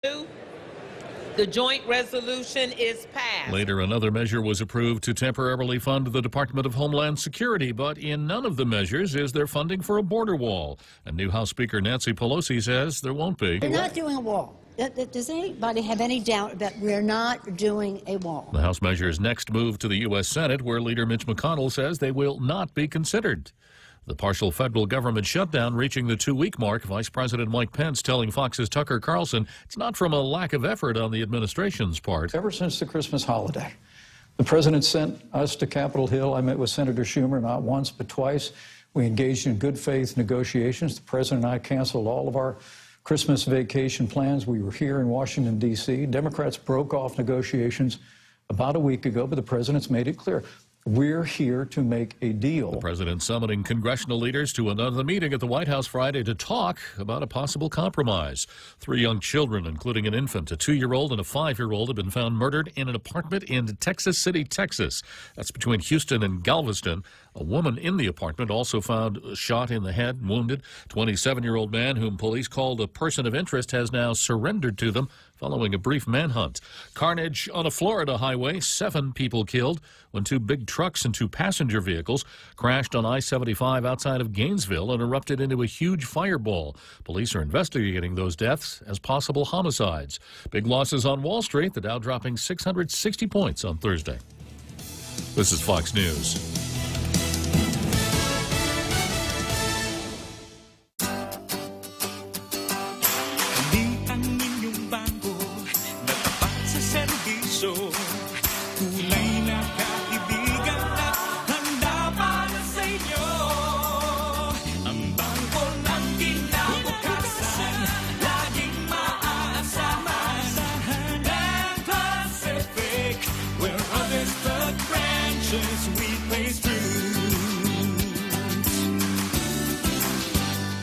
The joint resolution is passed. Later, another measure was approved to temporarily fund the Department of Homeland Security, but in none of the measures is there funding for a border wall. And new House Speaker Nancy Pelosi says there won't be. We're not doing a wall. Does anybody have any doubt that we're not doing a wall? The House measures next move to the U.S. Senate, where Leader Mitch McConnell says they will not be considered. The partial federal government shutdown reaching the 2-week mark, Vice President Mike Pence telling Fox's Tucker Carlson it's not from a lack of effort on the administration's part. Ever since the Christmas holiday, the president sent us to Capitol Hill. I met with Senator Schumer not once but twice. We engaged in good faith negotiations. The president and I canceled all of our Christmas vacation plans. We were here in Washington, D.C. Democrats broke off negotiations about a week ago, but the president's made it clear. We're here to make a deal. The president summoning congressional leaders to another meeting at the White House Friday to talk about a possible compromise. 3 young children, including an infant, a 2-year-old and a 5-year-old, have been found murdered in an apartment in Texas City, Texas. That's between Houston and Galveston. A woman in the apartment also found shot in the head, wounded. 27-year-old man, whom police called a person of interest, has now surrendered to them following a brief manhunt. Carnage on a Florida highway, 7 people killed when 2 big trucks and 2 passenger vehicles crashed on I-75 outside of Gainesville and erupted into a huge fireball. Police are investigating those deaths as possible homicides. Big losses on Wall Street, the Dow dropping 660 points on Thursday. This is Fox News.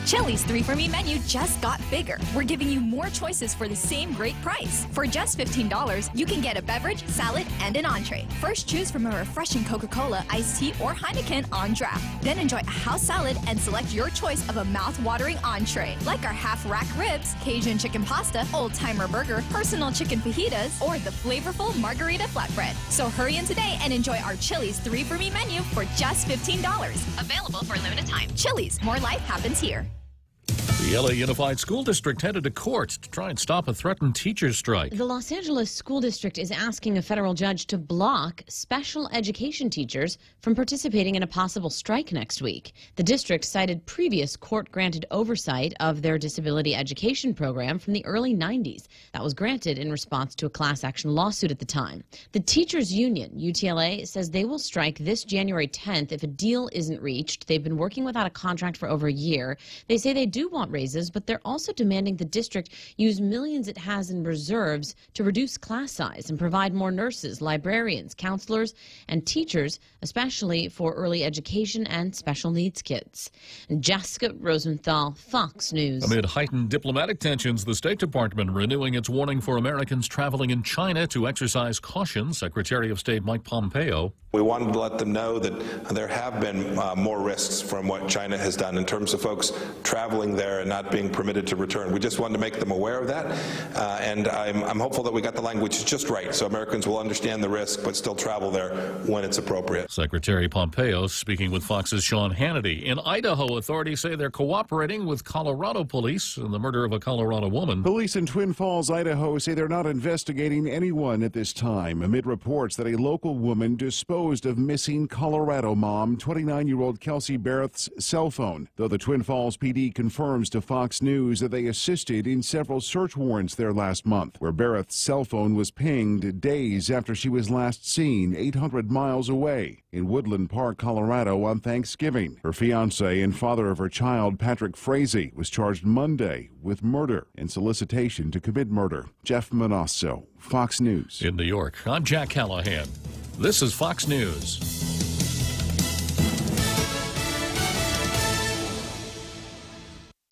Chili's 3 for Me menu just got bigger. We're giving you more choices for the same great price. For just $15, you can get a beverage, salad, and an entree. First, choose from a refreshing Coca-Cola, iced tea, or Heineken on draft. Then enjoy a house salad and select your choice of a mouth-watering entree, like our half-rack ribs, Cajun chicken pasta, old-timer burger, personal chicken fajitas, or the flavorful margarita flatbread. So hurry in today and enjoy our Chili's 3 for Me menu for just $15. Available for a limited time. Chili's, more life happens here. The LA Unified School District headed to court to try and stop a threatened teachers' strike. The Los Angeles School District is asking a federal judge to block special education teachers from participating in a possible strike next week. The district cited previous court-granted oversight of their disability education program from the early 90s. That was granted in response to a class action lawsuit at the time. The teachers union, UTLA, says they will strike this January 10th if a deal isn't reached. They've been working without a contract for over a year. They say they do want raises, but they're also demanding the district use millions it has in reserves to reduce class size and provide more nurses, librarians, counselors, and teachers, especially for early education and special needs kids. Jessica Rosenthal, Fox News. Amid heightened diplomatic tensions, the State Department renewing its warning for Americans traveling in China to exercise caution. Secretary of State Mike Pompeo. We wanted to let them know that there have been more risks from what China has done in terms of folks traveling there and not being permitted to return. We just wanted to make them aware of that, and I'm hopeful that we got the language just right so Americans will understand the risk but still travel there when it's appropriate. Secretary Pompeo speaking with Fox's Sean Hannity. In Idaho, authorities say they're cooperating with Colorado police in the murder of a Colorado woman. Police in Twin Falls, Idaho say they're not investigating anyone at this time amid reports that a local woman disposed of missing Colorado mom, 29-year-old Kelsey Barrett's cell phone, though the Twin Falls PD confirms to Fox News that they assisted in several search warrants there last month, where Barrett's cell phone was pinged days after she was last seen 800 miles away in Woodland Park, Colorado on Thanksgiving. Her fiancé and father of her child, Patrick Frazee, was charged Monday with murder and solicitation to commit murder. Jeff Manasso, Fox News. In New York, I'm Jack Callahan. This is Fox News.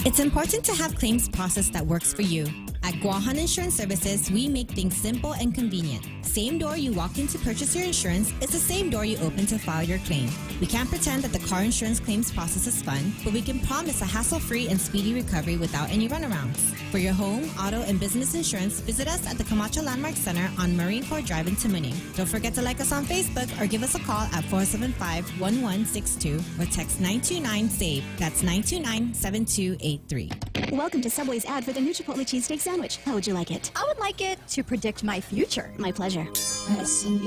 It's important to have claims process that works for you. At Guahan Insurance Services, we make things simple and convenient. Same door you walk in to purchase your insurance is the same door you open to file your claim. We can't pretend that the car insurance claims process is fun, but we can promise a hassle-free and speedy recovery without any runarounds. For your home, auto, and business insurance, visit us at the Camacho Landmark Center on Marine Corps Drive in Tamuning. Don't forget to like us on Facebook or give us a call at 475-1162 or text 929-SAVE. That's 929-7283. Welcome to Subway's ad for the new Chipotle cheesesteak sandwich. How would you like it? I would like it to predict my future. My pleasure. I see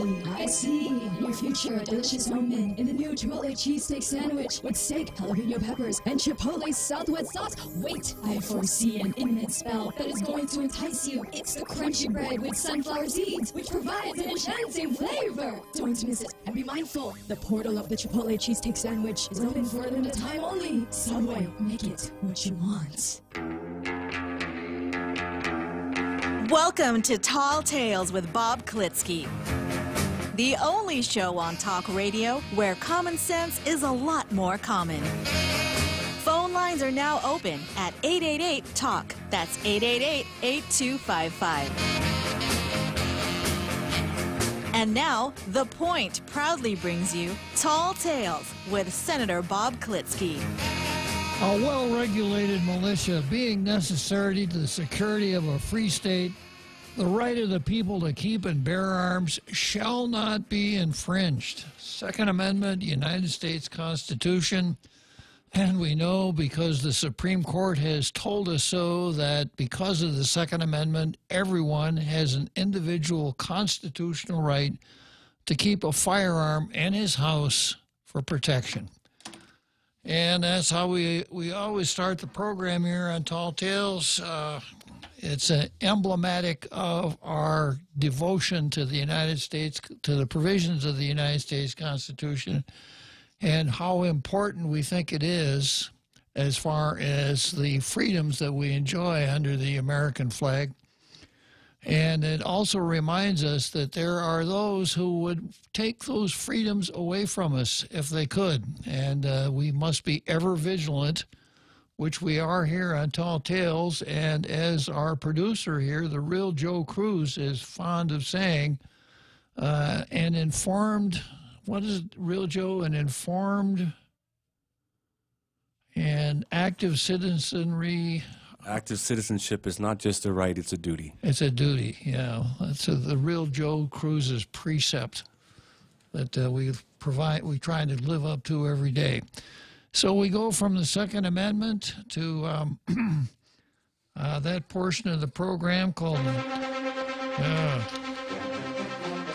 your future, a delicious moment in the new Chipotle cheesesteak sandwich with steak, jalapeno peppers, and Chipotle Southwest sauce. Wait, I foresee an immense spell that is going to entice you. It's the crunchy bread with sunflower seeds, which provides an enchanting flavor. Don't miss it, and be mindful, the portal of the Chipotle cheesesteak sandwich is open for a limited time only. Subway, make it what you want. Welcome to Tall Tales with Bob Klitzkie, the only show on talk radio where common sense is a lot more common. Phone lines are now open at 888-TALK. That's 888-8255. And now, The Point proudly brings you Tall Tales with Senator Bob Klitzkie. A well-regulated militia being necessary to the security of a free state, the right of the people to keep and bear arms shall not be infringed. Second Amendment, United States Constitution, and we know because the Supreme Court has told us so that because of the Second Amendment, everyone has an individual constitutional right to keep a firearm in his house for protection. And that's how we always start the program here on Tall Tales. It's emblematic of our devotion to the United States, to the provisions of the United States Constitution, and how important we think it is as far as the freedoms that we enjoy under the American flag. And it also reminds us that there are those who would take those freedoms away from us if they could. And we must be ever vigilant, which we are here on Tall Tales. And as our producer here, the real Joe Cruz, is fond of saying, an informed, what is it, real Joe? An informed and active citizenry. Active citizenship is not just a right, it's a duty. It's a duty, yeah. That's the real Joe Cruz's precept that we try to live up to every day. So we go from the Second Amendment to that portion of the program called,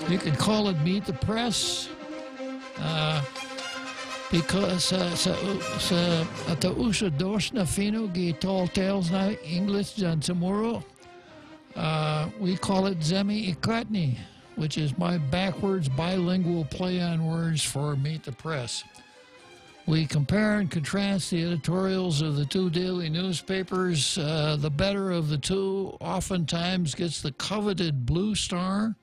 you could call it Meet the Press, because sa uso dos na fino gi Tall Tales na English jan tomorrow, we call it Zemi Ikatni, which is my backwards bilingual play on words for Meet the Press. We compare and contrast the editorials of the two daily newspapers. The better of the two oftentimes gets the coveted Blue Star.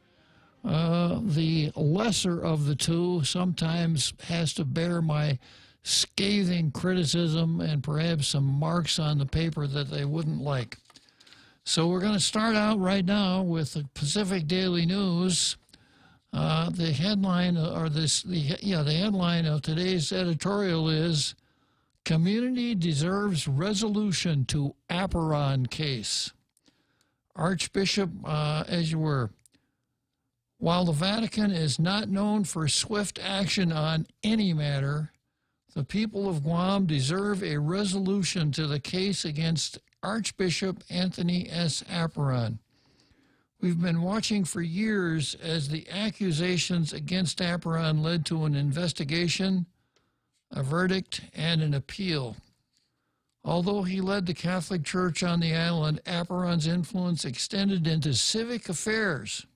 The lesser of the two sometimes has to bear my scathing criticism and perhaps some marks on the paper that they wouldn't like. So we're going to start out right now with the Pacific Daily News. The headline, the headline of today's editorial is "Community Deserves Resolution to Apparon Case." Archbishop, as you were. While the Vatican is not known for swift action on any matter, the people of Guam deserve a resolution to the case against Archbishop Anthony S. Apparon. We've been watching for years as the accusations against Apparon led to an investigation, a verdict, and an appeal. Although he led the Catholic Church on the island, Apparon's influence extended into civic affairs.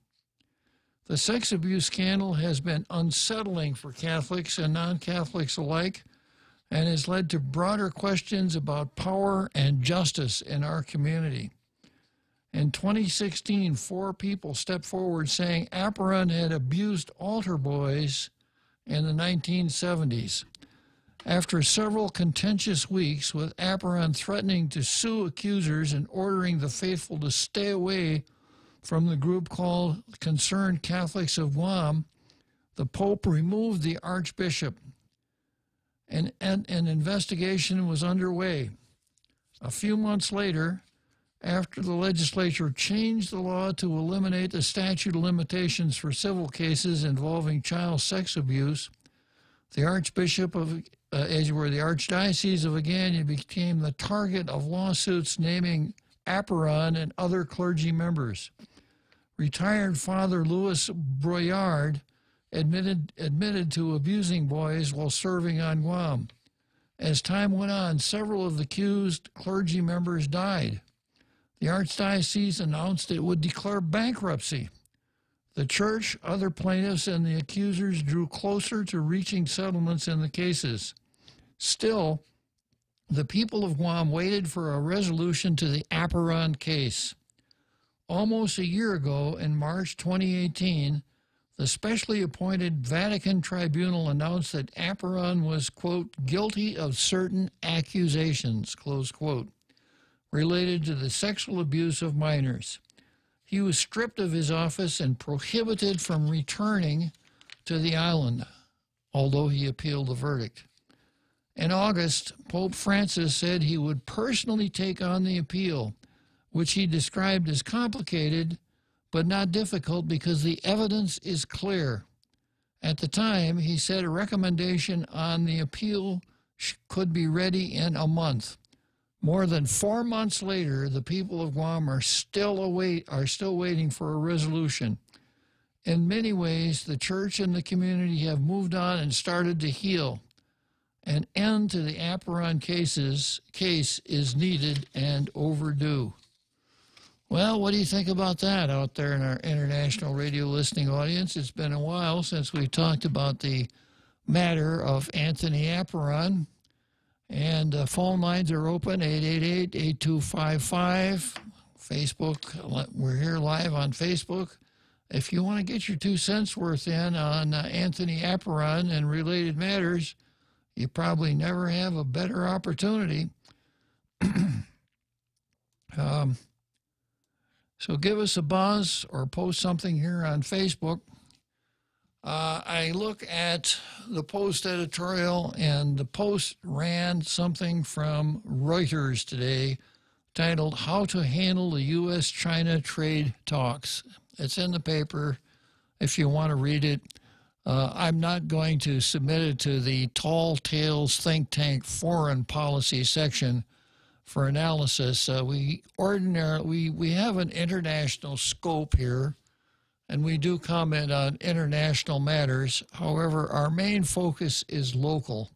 The sex abuse scandal has been unsettling for Catholics and non-Catholics alike and has led to broader questions about power and justice in our community. In 2016, 4 people stepped forward saying Apparon had abused altar boys in the 1970s. After several contentious weeks, with Aparon threatening to sue accusers and ordering the faithful to stay away from the group called Concerned Catholics of Guam, the Pope removed the Archbishop, and an investigation was underway. A few months later, after the legislature changed the law to eliminate the statute of limitations for civil cases involving child sex abuse, the Archbishop of the Archdiocese of Agana became the target of lawsuits naming Aparon and other clergy members. Retired Father Louis Broyard admitted to abusing boys while serving on Guam. As time went on, several of the accused clergy members died. The Archdiocese announced it would declare bankruptcy. The church, other plaintiffs, and the accusers drew closer to reaching settlements in the cases. Still, the people of Guam waited for a resolution to the Aparon case. Almost a year ago, in March 2018, the specially appointed Vatican tribunal announced that Aparon was, quote, guilty of certain accusations, close quote, related to the sexual abuse of minors. He was stripped of his office and prohibited from returning to the island, although he appealed the verdict. In August, Pope Francis said he would personally take on the appeal, which he described as complicated but not difficult because the evidence is clear. At the time, he said a recommendation on the appeal could be ready in a month. More than 4 months later, the people of Guam are still waiting for a resolution. In many ways, the church and the community have moved on and started to heal. An end to the Aparon case is needed and overdue. Well, what do you think about that out there in our international radio listening audience? It's been a while since we talked about the matter of Anthony Aparon. And phone lines are open, 888-8255. Facebook, we're here live on Facebook. If you want to get your 2 cents worth in on Anthony Aparon and related matters, you probably never have a better opportunity. So give us a buzz or post something here on Facebook. I look at the Post editorial, and the Post ran something from Reuters today titled, How to Handle the U.S.-China Trade Talks. It's in the paper if you want to read it. I'm not going to submit it to the Tall Tales think tank foreign policy section for analysis. We have an international scope here, and we do comment on international matters. However, our main focus is local.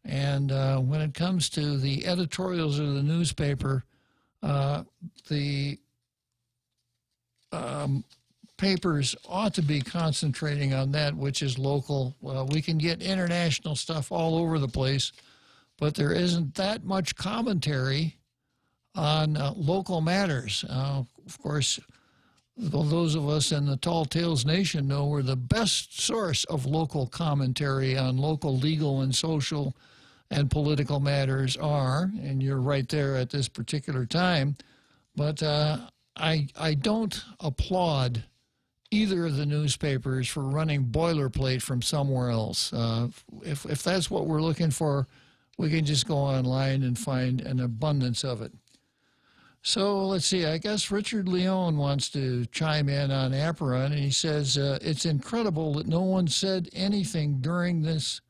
And when it comes to the editorials of the newspaper, the papers ought to be concentrating on that which is local. We can get international stuff all over the place, but there isn't that much commentary on local matters. Of course, those of us in the Tall Tales Nation know where the best source of local commentary on local legal and social and political matters are, and you're right there at this particular time. But I don't applaud either of the newspapers for running boilerplate from somewhere else. If that's what we're looking for, we can just go online and find an abundance of it. So let's see, I guess Richard Leone wants to chime in on Aparon, and he says, it's incredible that no one said anything during this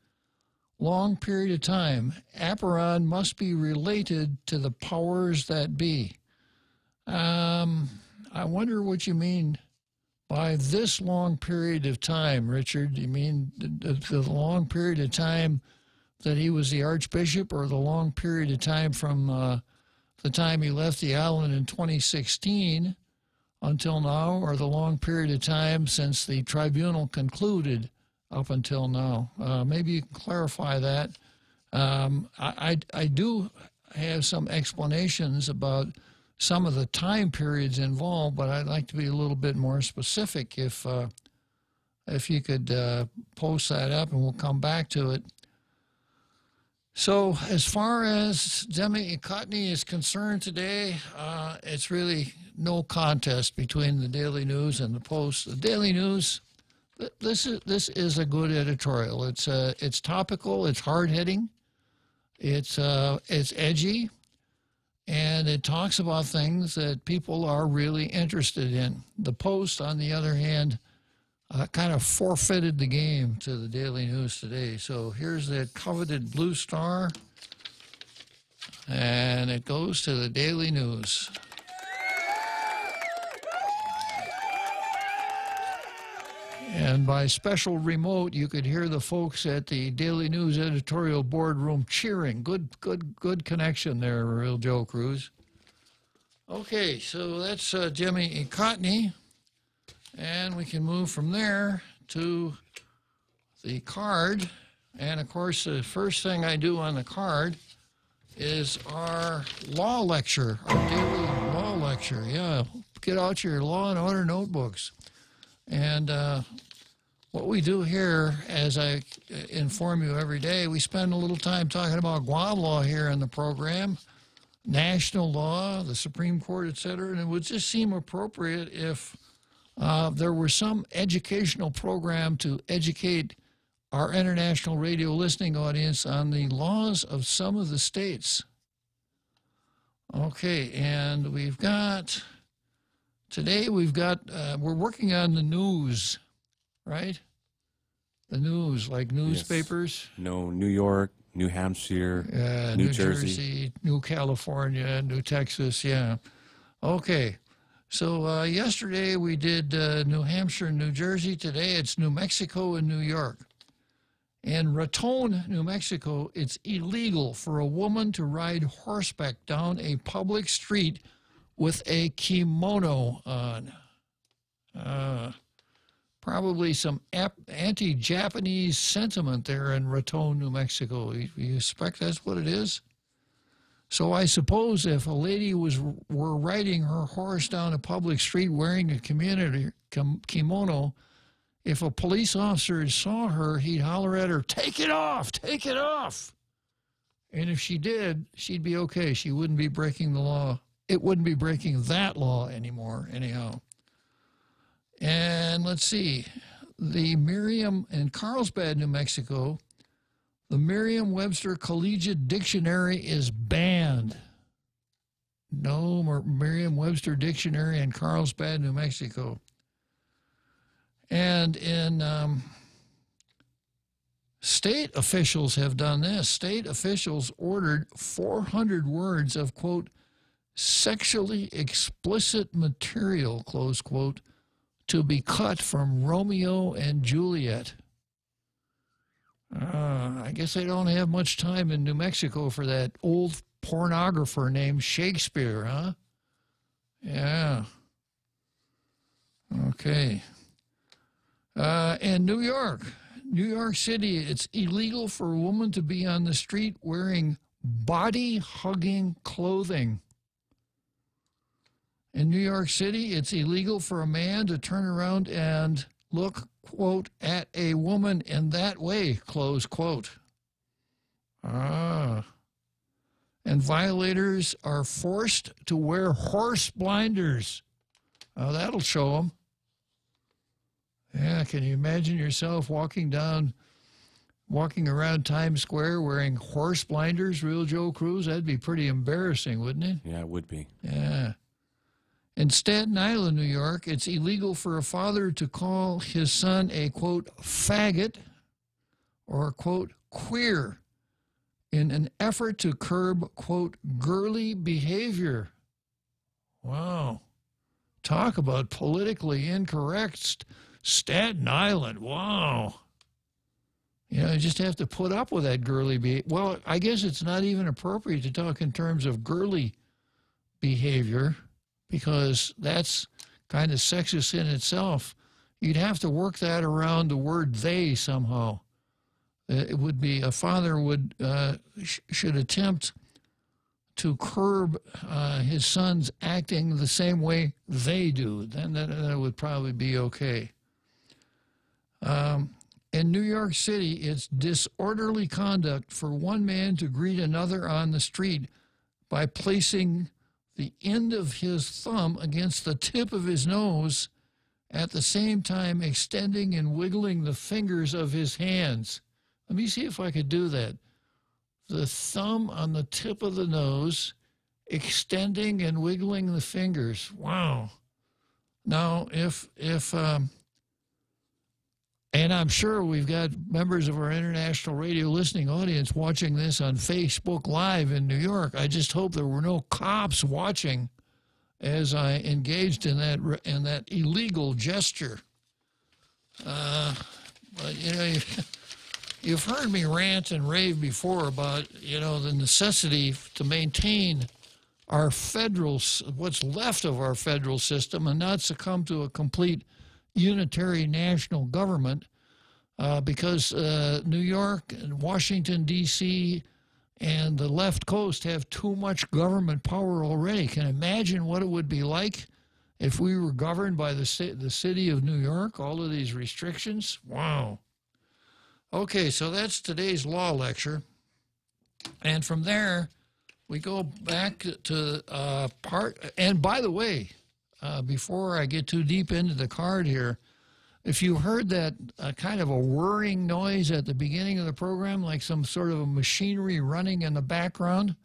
long period of time. Aparon must be related to the powers that be. I wonder what you mean by this long period of time, Richard. You mean the long period of time that he was the Archbishop, or the long period of time from the time he left the island in 2016 until now, or the long period of time since the tribunal concluded up until now? Maybe you can clarify that. I do have some explanations about some of the time periods involved, but I'd like to be a little bit more specific if you could post that up, and we'll come back to it. So as far as Zemi Ikotny is concerned today, it's really no contest between the Daily News and the Post. The Daily News, this is a good editorial. It's topical, it's hard-hitting, it's edgy, and it talks about things that people are really interested in. The Post, on the other hand, kind of forfeited the game to the Daily News today. So here's the coveted blue star, and it goes to the Daily News. And by special remote, you could hear the folks at the Daily News editorial boardroom cheering. Good connection there, Real Joe Cruz. Okay, so that's Zemi Ikotny. And we can move from there to the card. And, of course, the first thing I do on the card is our law lecture, our daily law lecture. Yeah, get out your law and order notebooks. And what we do here, as I inform you every day, we spend a little time talking about Guam law here in the program, national law, the Supreme Court, et cetera. And it would just seem appropriate if there were some educational program to educate our international radio listening audience on the laws of some of the states. Okay, and today we're working on the news, right? The news, like newspapers. Yes. No, New York, New Hampshire, New Jersey, New California, New Texas, yeah. Okay. So yesterday we did New Hampshire and New Jersey. Today it's New Mexico and New York. In Raton, New Mexico, it's illegal for a woman to ride horseback down a public street with a kimono on. Probably some anti-Japanese sentiment there in Raton, New Mexico. You suspect that's what it is? So I suppose if a lady were riding her horse down a public street wearing a kimono, if a police officer saw her, he'd holler at her, "Take it off! Take it off!" And if she did, she'd be okay. She wouldn't be breaking the law. It wouldn't be breaking that law anymore, anyhow. And let's see. The Merriam in Carlsbad, New Mexico, the Merriam-Webster Collegiate Dictionary is banned. No Merriam-Webster Dictionary in Carlsbad, New Mexico. And in state officials have done this. State officials ordered 400 words of, quote, sexually explicit material, close quote, to be cut from Romeo and Juliet. I guess they don't have much time in New Mexico for that old pornographer named Shakespeare, huh? Yeah. Okay. And New York City, it's illegal for a woman to be on the street wearing body-hugging clothing. In New York City, it's illegal for a man to turn around and look, quote, at a woman in that way, close quote. And violators are forced to wear horse blinders. Oh, that'll show them. Yeah, can you imagine yourself walking around Times Square wearing horse blinders, Real Joe Cruz? That'd be pretty embarrassing, wouldn't it? Yeah, it would be. Yeah. In Staten Island, New York, it's illegal for a father to call his son a, quote, faggot or, quote, queer in an effort to curb, quote, girly behavior. Wow. Talk about politically incorrect. Staten Island, wow. You know, you just have to put up with that girly behavior. Well, I guess it's not even appropriate to talk in terms of girly behavior, because that's kind of sexist in itself. You'd have to work that around the word they somehow. It would be a father should attempt to curb his sons acting the same way they do. Then that would probably be okay. In New York City, it's disorderly conduct for one man to greet another on the street by placing the end of his thumb against the tip of his nose, at the same time extending and wiggling the fingers of his hands. Let me see if I could do that. The thumb on the tip of the nose, extending and wiggling the fingers. Wow. Now, and I'm sure we've got members of our international radio listening audience watching this on Facebook Live in New York. I just hope there were no cops watching as I engaged in that illegal gesture. But, you know, you've heard me rant and rave before about, you know, the necessity to maintain our what's left of our federal system and not succumb to a complete unitary national government, because New York and Washington, D.C., and the left coast have too much government power already. Can you imagine what it would be like if we were governed by the city of New York, all of these restrictions? Wow. Okay, so that's today's law lecture. And from there, we go back to and by the way, before I get too deep into the card here, if you heard that kind of a whirring noise at the beginning of the program, like some sort of a machinery running in the background,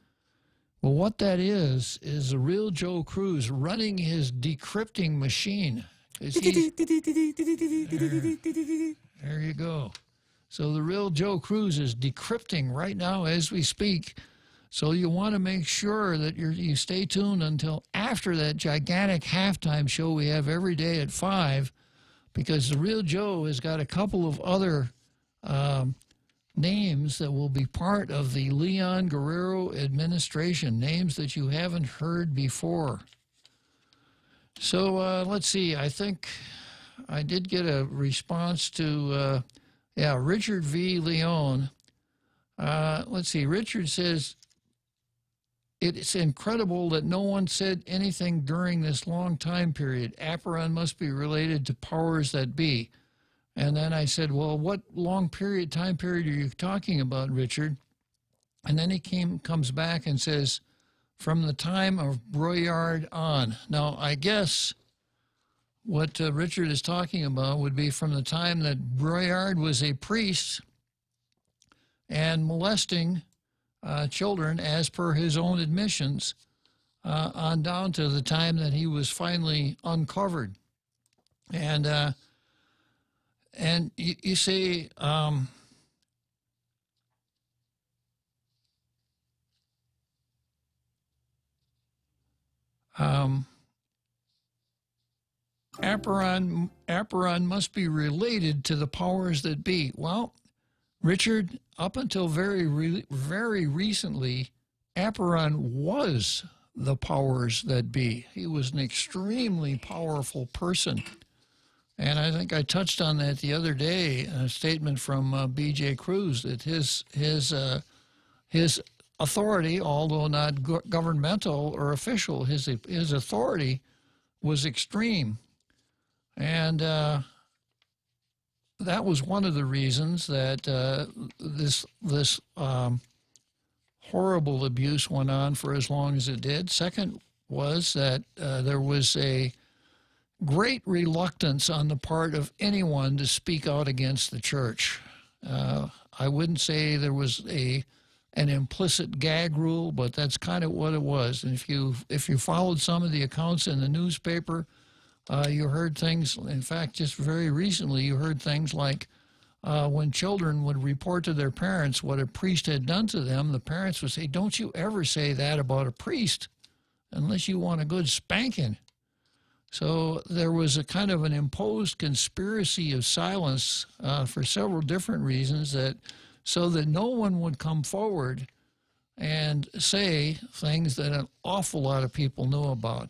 well, what that is the real Joe Cruz running his decrypting machine. There you go. So the real Joe Cruz is decrypting right now as we speak. So you want to make sure that you stay tuned until after that gigantic halftime show we have every day at 5, because the real Joe has got a couple of other names that will be part of the Leon Guerrero administration, names that you haven't heard before. So let's see. I think I did get a response to, Richard V. Leon. Let's see. Richard says, it's incredible that no one said anything during this long time period. Apparon must be related to powers that be. And then I said, well, what time period are you talking about, Richard? And then he comes back and says, from the time of Broyard on. Now, I guess what Richard is talking about would be from the time that Broyard was a priest and molesting children, as per his own admissions, on down to the time that he was finally uncovered. And you see, Apparon must be related to the powers that be. Well, Richard, up until very recently, Apparon was the powers that be. He was an extremely powerful person. And I think I touched on that the other day, a statement from B.J. Cruz, that his authority, although not governmental or official, his authority was extreme. And that was one of the reasons that this horrible abuse went on for as long as it did. Second was that there was a great reluctance on the part of anyone to speak out against the church. I wouldn't say there was an implicit gag rule, but that's kind of what it was. And if you followed some of the accounts in the newspaper, you heard things. In fact, just very recently, you heard things like when children would report to their parents what a priest had done to them, the parents would say, "Don't you ever say that about a priest unless you want a good spanking." So there was a kind of an imposed conspiracy of silence for several different reasons, so that no one would come forward and say things that an awful lot of people knew about,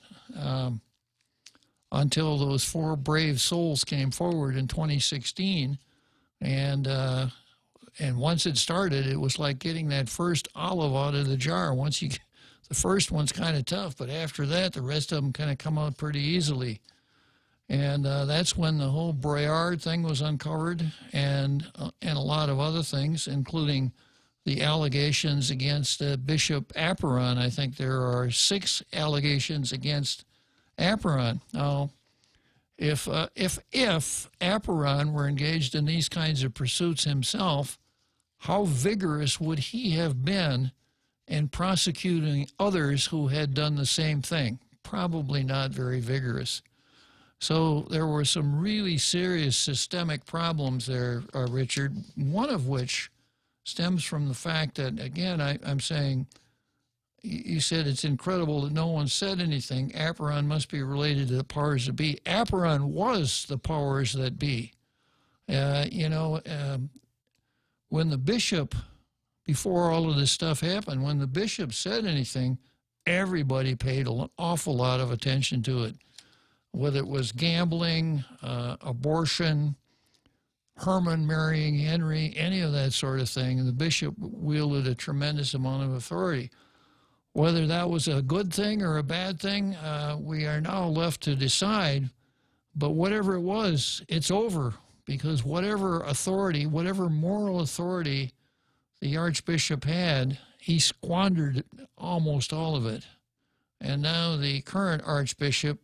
until those 4 brave souls came forward in 2016. And once it started, it was like getting that first olive out of the jar. The first one's kind of tough, but after that, the rest of them kind of come out pretty easily. And that's when the whole Braillard thing was uncovered, and a lot of other things, including the allegations against Bishop Apparon. I think there are 6 allegations against Apparon. Now, if Apparon were engaged in these kinds of pursuits himself, how vigorous would he have been in prosecuting others who had done the same thing? Probably not very vigorous. So there were some really serious systemic problems there, Richard, one of which stems from the fact that, again, I'm saying, you said it's incredible that no one said anything. Apparon must be related to the powers that be. Apparon was the powers that be. When the bishop, before all of this stuff happened, when the bishop said anything, everybody paid an awful lot of attention to it. Whether it was gambling, abortion, Herman marrying Henry, any of that sort of thing, and the bishop wielded a tremendous amount of authority. Whether that was a good thing or a bad thing, we are now left to decide. But whatever it was, it's over, because whatever authority, whatever moral authority the archbishop had, he squandered almost all of it. And now the current archbishop,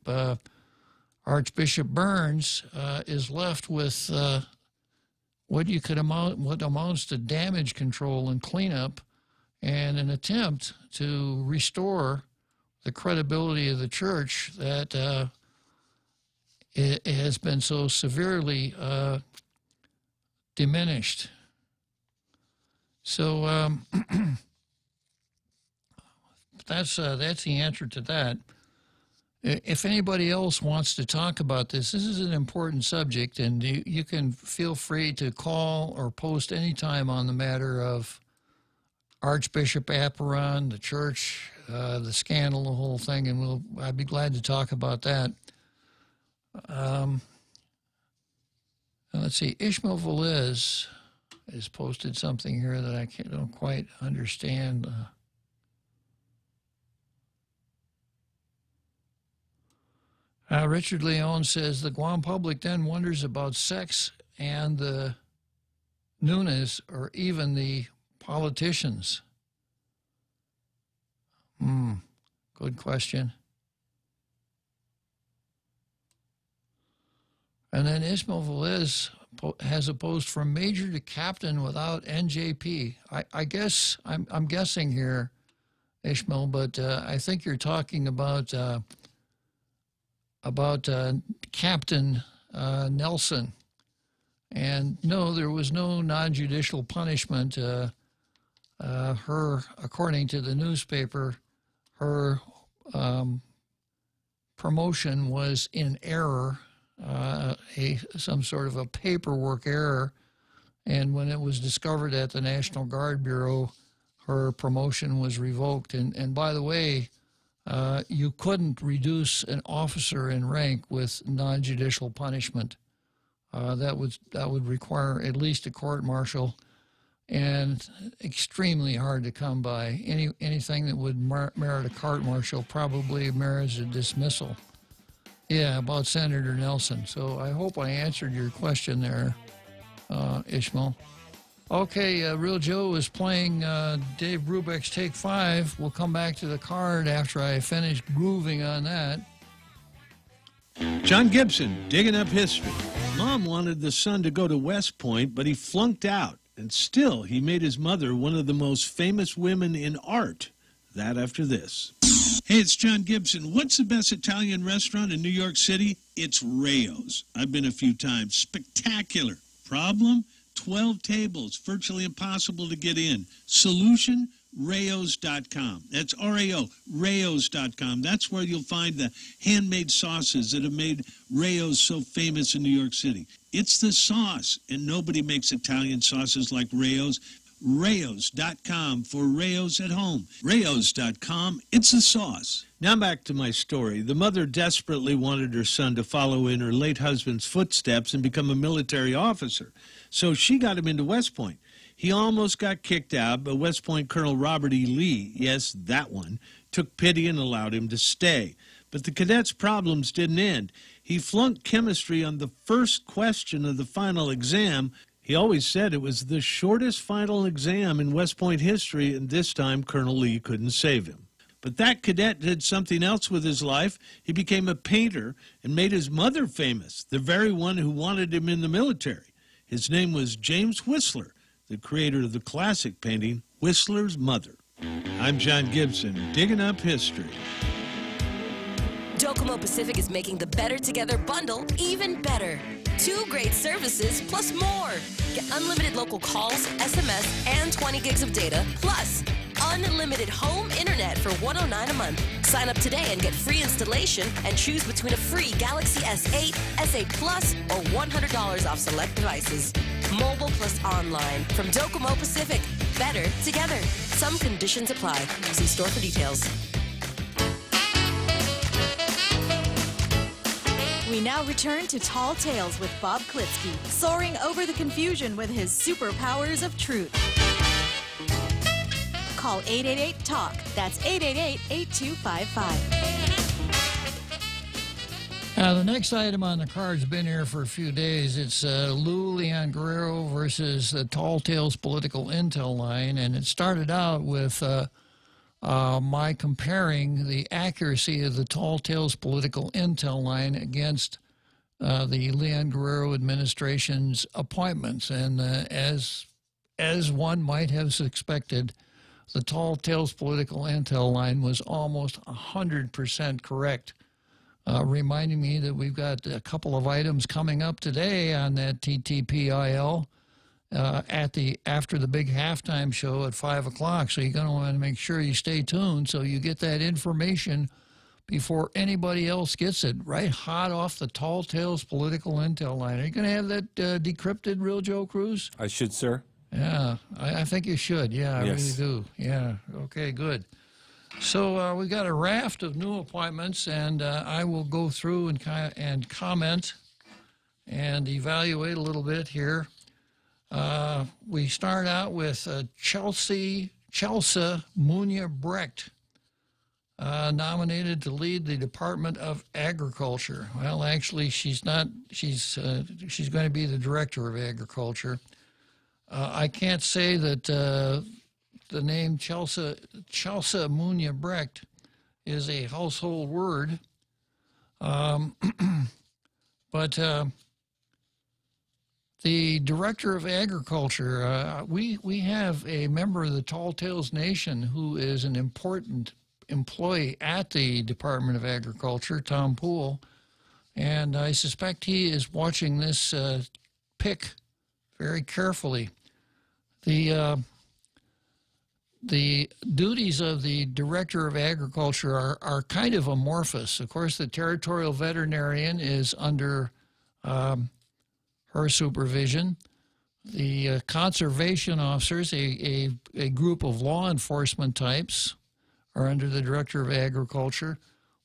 Archbishop Burns, is left with what amounts to damage control and cleanup, and an attempt to restore the credibility of the church that it has been so severely diminished. So that's the answer to that. If anybody else wants to talk about this is an important subject, and you can feel free to call or post anytime on the matter of Archbishop Apparon, the church, the scandal, the whole thing, and I'd be glad to talk about that. Let's see, Ishmael Velez has posted something here that I don't quite understand. Richard Leon says the Guam public then wonders about sex and the Nunes or even the politicians. Good question. And then Ismail Velez has a post from major to captain without NJP. I guess I'm guessing here, Ishmael, but I think you're talking about Captain Nelson. And no, there was no non-judicial punishment. Her, according to the newspaper, her promotion was in error, some sort of a paperwork error. And when it was discovered at the National Guard Bureau, her promotion was revoked. And by the way, you couldn't reduce an officer in rank with non-judicial punishment. That would require at least a court-martial, and extremely hard to come by. Anything that would merit a court-martial probably merits a dismissal. Yeah, about Senator Nelson. So I hope I answered your question there, Ishmael. Okay, Real Joe is playing Dave Brubeck's Take 5. We'll come back to the card after I finish grooving on that. John Gibson, digging up history. Mom wanted the son to go to West Point, but he flunked out. And still, he made his mother one of the most famous women in art. That after this. Hey, it's John Gibson. What's the best Italian restaurant in New York City? It's Rayo's. I've been a few times. Spectacular. Problem? 12 tables, virtually impossible to get in. Solution? Rayos.com. That's R-A-O, Rayos.com. That's where you'll find the handmade sauces that have made Rayos so famous in New York City. It's the sauce, and nobody makes Italian sauces like Rayos. Rayos.com for Rayos at home. Rayos.com, it's the sauce. Now back to my story. The mother desperately wanted her son to follow in her late husband's footsteps and become a military officer. So she got him into West Point. He almost got kicked out, but West Point Colonel Robert E. Lee, yes, that one, took pity and allowed him to stay. But the cadet's problems didn't end. He flunked chemistry on the first question of the final exam. He always said it was the shortest final exam in West Point history, and this time Colonel Lee couldn't save him. But that cadet did something else with his life. He became a painter and made his mother famous, the very one who wanted him in the military. His name was James Whistler, the creator of the classic painting, Whistler's Mother. I'm John Gibson, digging up history. Docomo Pacific is making the Better Together bundle even better. 2 great services plus more. Get unlimited local calls, SMS, and 20 gigs of data, plus unlimited home internet for $109 a month. Sign up today and get free installation and choose between a free Galaxy S8, S8 Plus, or $100 off select devices. Mobile plus online from Docomo Pacific. Better together. Some conditions apply. See store for details. We now return to Tall Tales with Bob Klitzkie, soaring over the confusion with his superpowers of truth. Call 888-TALK. That's 888-8255. The next item on the card's been here for a few days. It's Leon Guerrero versus the Tall Tales political intel line, and it started out with my comparing the accuracy of the Tall Tales political intel line against the Leon Guerrero administration's appointments. And as one might have expected, the Tall Tales political intel line was almost 100% correct, reminding me that we've got a couple of items coming up today on that TTPIL after the big halftime show at 5 o'clock. So you're going to want to make sure you stay tuned so you get that information before anybody else gets it, right hot off the Tall Tales political intel line. Are you going to have that decrypted, Real Joe Cruz? I should, sir. Yeah, I think you should. Yeah, I really do. Yeah, okay, good. So we got a raft of new appointments, and I will go through and comment and evaluate a little bit here. We start out with Chelsea Munya Brecht, nominated to lead the Department of Agriculture. Well, actually, she's not. She's going to be the Director of Agriculture. I can't say that the name Chelsea Munya Brecht is a household word, but the Director of Agriculture, we have a member of the Tall Tales Nation who is an important employee at the Department of Agriculture, Tom Poole, and I suspect he is watching this pick very carefully. The duties of the Director of Agriculture are kind of amorphous. Of course, the territorial veterinarian is under her supervision. The conservation officers, a group of law enforcement types, are under the Director of Agriculture.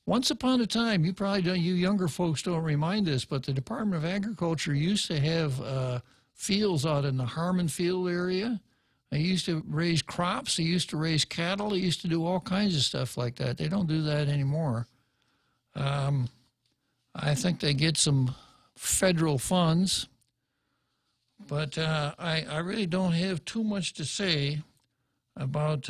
Once upon a time, you younger folks don't remind us, but the Department of Agriculture used to have fields out in the Harmon Field area. They used to raise crops. They used to raise cattle. They used to do all kinds of stuff like that. They don't do that anymore. I think they get some federal funds, but I really don't have too much to say about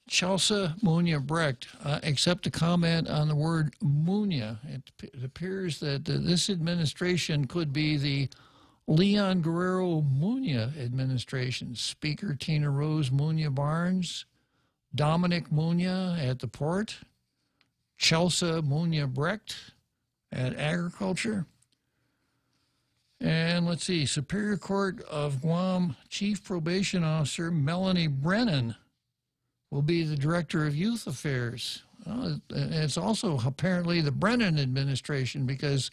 Chelsea Munya Brecht, except to comment on the word Munya. It appears that this administration could be the Leon Guerrero Munya administration. Speaker Tina Rose Munya Barnes, Dominic Munya at the port, Chelsea Munya Brecht at Agriculture. And let's see, Superior Court of Guam Chief Probation Officer Melanie Brennan will be the Director of Youth Affairs. Well, it's also apparently the Brennan administration, because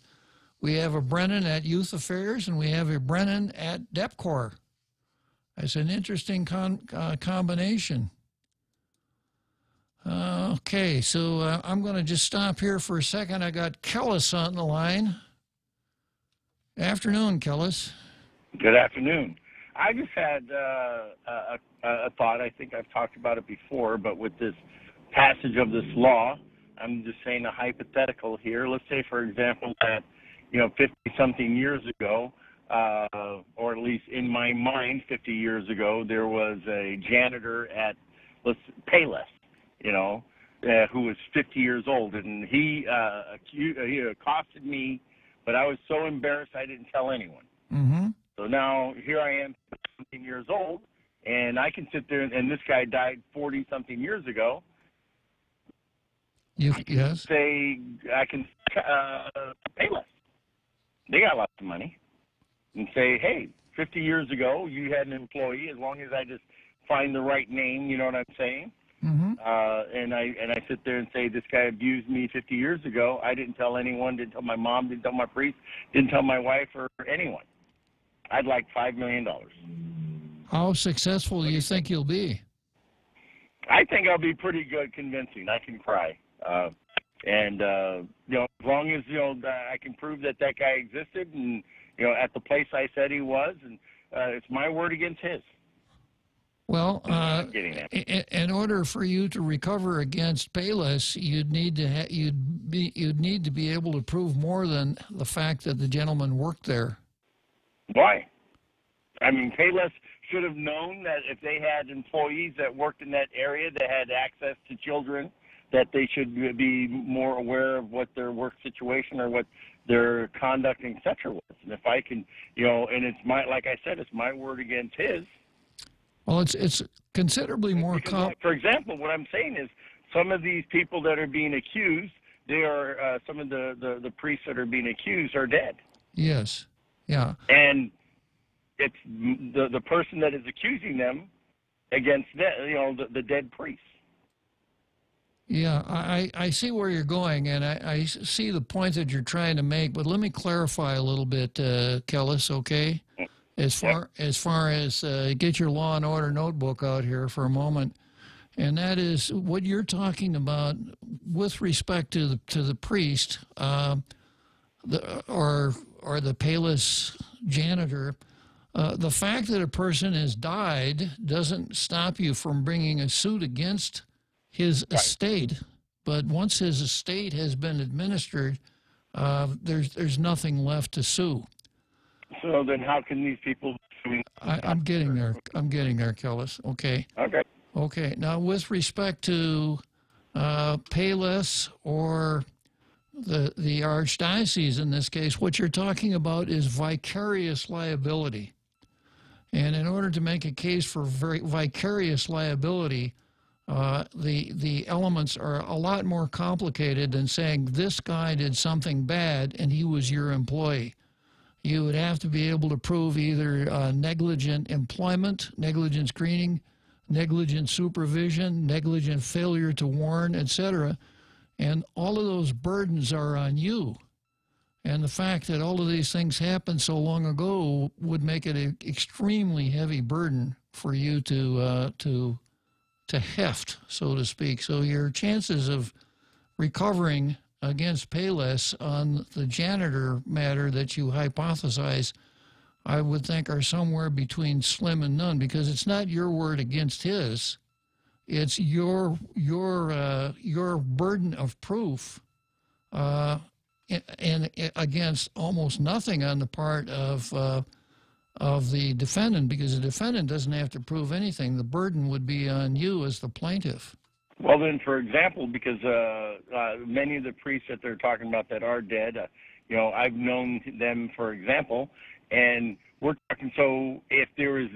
we have a Brennan at Youth Affairs and we have a Brennan at DEPCOR. It's an interesting combination. Okay, so I'm going to just stop here for a second. I got Kellis on the line. Afternoon, Kellis. Good afternoon. I just had a thought. I think I've talked about it before, but with this passage of this law, I'm just saying a hypothetical here. Let's say, for example, that 50-something years ago, or at least in my mind, 50 years ago, there was a janitor at Payless, who was 50 years old, and he accosted me, but I was so embarrassed I didn't tell anyone. Mm-hmm. So now here I am, 15 years old, and I can sit there, and this guy died 40-something years ago. Yes. Say I can pay less. They got lots of money, and say, hey, 50 years ago you had an employee. As long as I just find the right name, you know what I'm saying? Mm-hmm. And I sit there and say, this guy abused me 50 years ago. I didn't tell anyone. Didn't tell my mom. Didn't tell my priest. Didn't tell my wife or anyone. I'd like $5 million. How successful do you think you'll be? I think I'll be pretty good convincing. I can cry. As long as, I can prove that guy existed and, at the place I said he was, and it's my word against his. Well, I'm getting that. In order for you to recover against Payless, you'd need to be able to prove more than the fact that the gentleman worked there. Why? I mean, Payless should have known that if they had employees that worked in that area that had access to children, that they should be more aware of what their work situation or what their conduct, et cetera, was. And if I can, and it's like I said, it's my word against his. Well, it's considerably more for example, what I'm saying is some of these people that are being accused, they are some of the priests that are being accused are dead. Yes. Yeah. And it's the person that is accusing them against the dead priest. Yeah, I see where you're going, and I see the point that you're trying to make, but let me clarify a little bit, Kellis, okay? As far as get your Law and Order notebook out here for a moment, and that is what you're talking about with respect to the priest, or the Payless janitor. The fact that a person has died doesn't stop you from bringing a suit against his estate, but once his estate has been administered, there's nothing left to sue. So then, how can these people? I'm getting there. Kellis. Okay. Okay. Okay. Now, with respect to Payless or the archdiocese in this case, what you're talking about is vicarious liability, and in order to make a case for vicarious liability, the elements are a lot more complicated than saying this guy did something bad and he was your employee. You would have to be able to prove either negligent employment, negligent screening, negligent supervision, negligent failure to warn, etc. And all of those burdens are on you. And the fact that all of these things happened so long ago would make it an extremely heavy burden for you to heft, so to speak. So your chances of recovering against Payless on the janitor matter that you hypothesize, I would think, are somewhere between slim and none, because it's not your word against his. It's your burden of proof, and against almost nothing on the part of the defendant, because the defendant doesn't have to prove anything. The burden would be on you as the plaintiff. Well, then, for example, because many of the priests that they're talking about that are dead, I've known them, for example, and we're talking, so if there is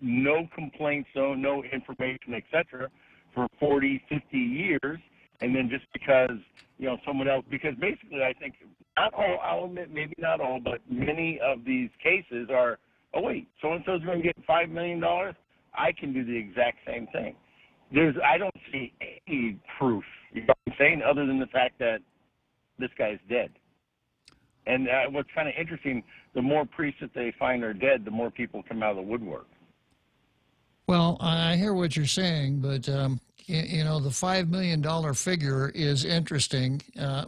no complaints, no information, etc., for 40, 50 years, and then just because, someone else, because basically I think, not all, I'll admit, maybe not all, but many of these cases are, oh, wait, so-and-so's going to get $5 million? I can do the exact same thing. I don't see any proof, you know what I'm saying, other than the fact that this guy's dead. And what's kind of interesting, the more priests that they find are dead, the more people come out of the woodwork. Well, I hear what you're saying, but, the $5 million figure is interesting,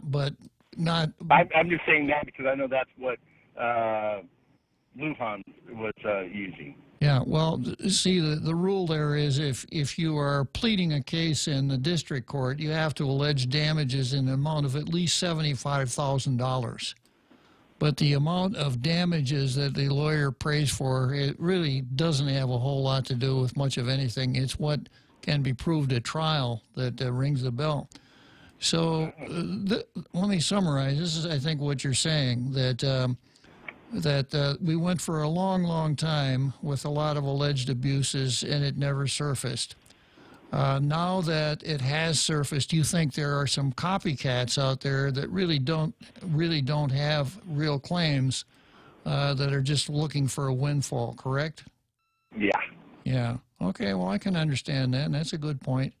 but not... I'm just saying that because I know that's what Lujan was using. Yeah, well, see, the rule there is if you are pleading a case in the district court, you have to allege damages in the amount of at least $75,000. But the amount of damages that the lawyer prays for, it really doesn't have a whole lot to do with much of anything. It's what can be proved at trial that rings the bell. So let me summarize. This is, I think, what you're saying, that we went for a long, long time with a lot of alleged abuses, and it never surfaced. Now that it has surfaced, you think there are some copycats out there that really don't have real claims, that are just looking for a windfall, correct? Yeah. Yeah. Okay, well, I can understand that, and that's a good point.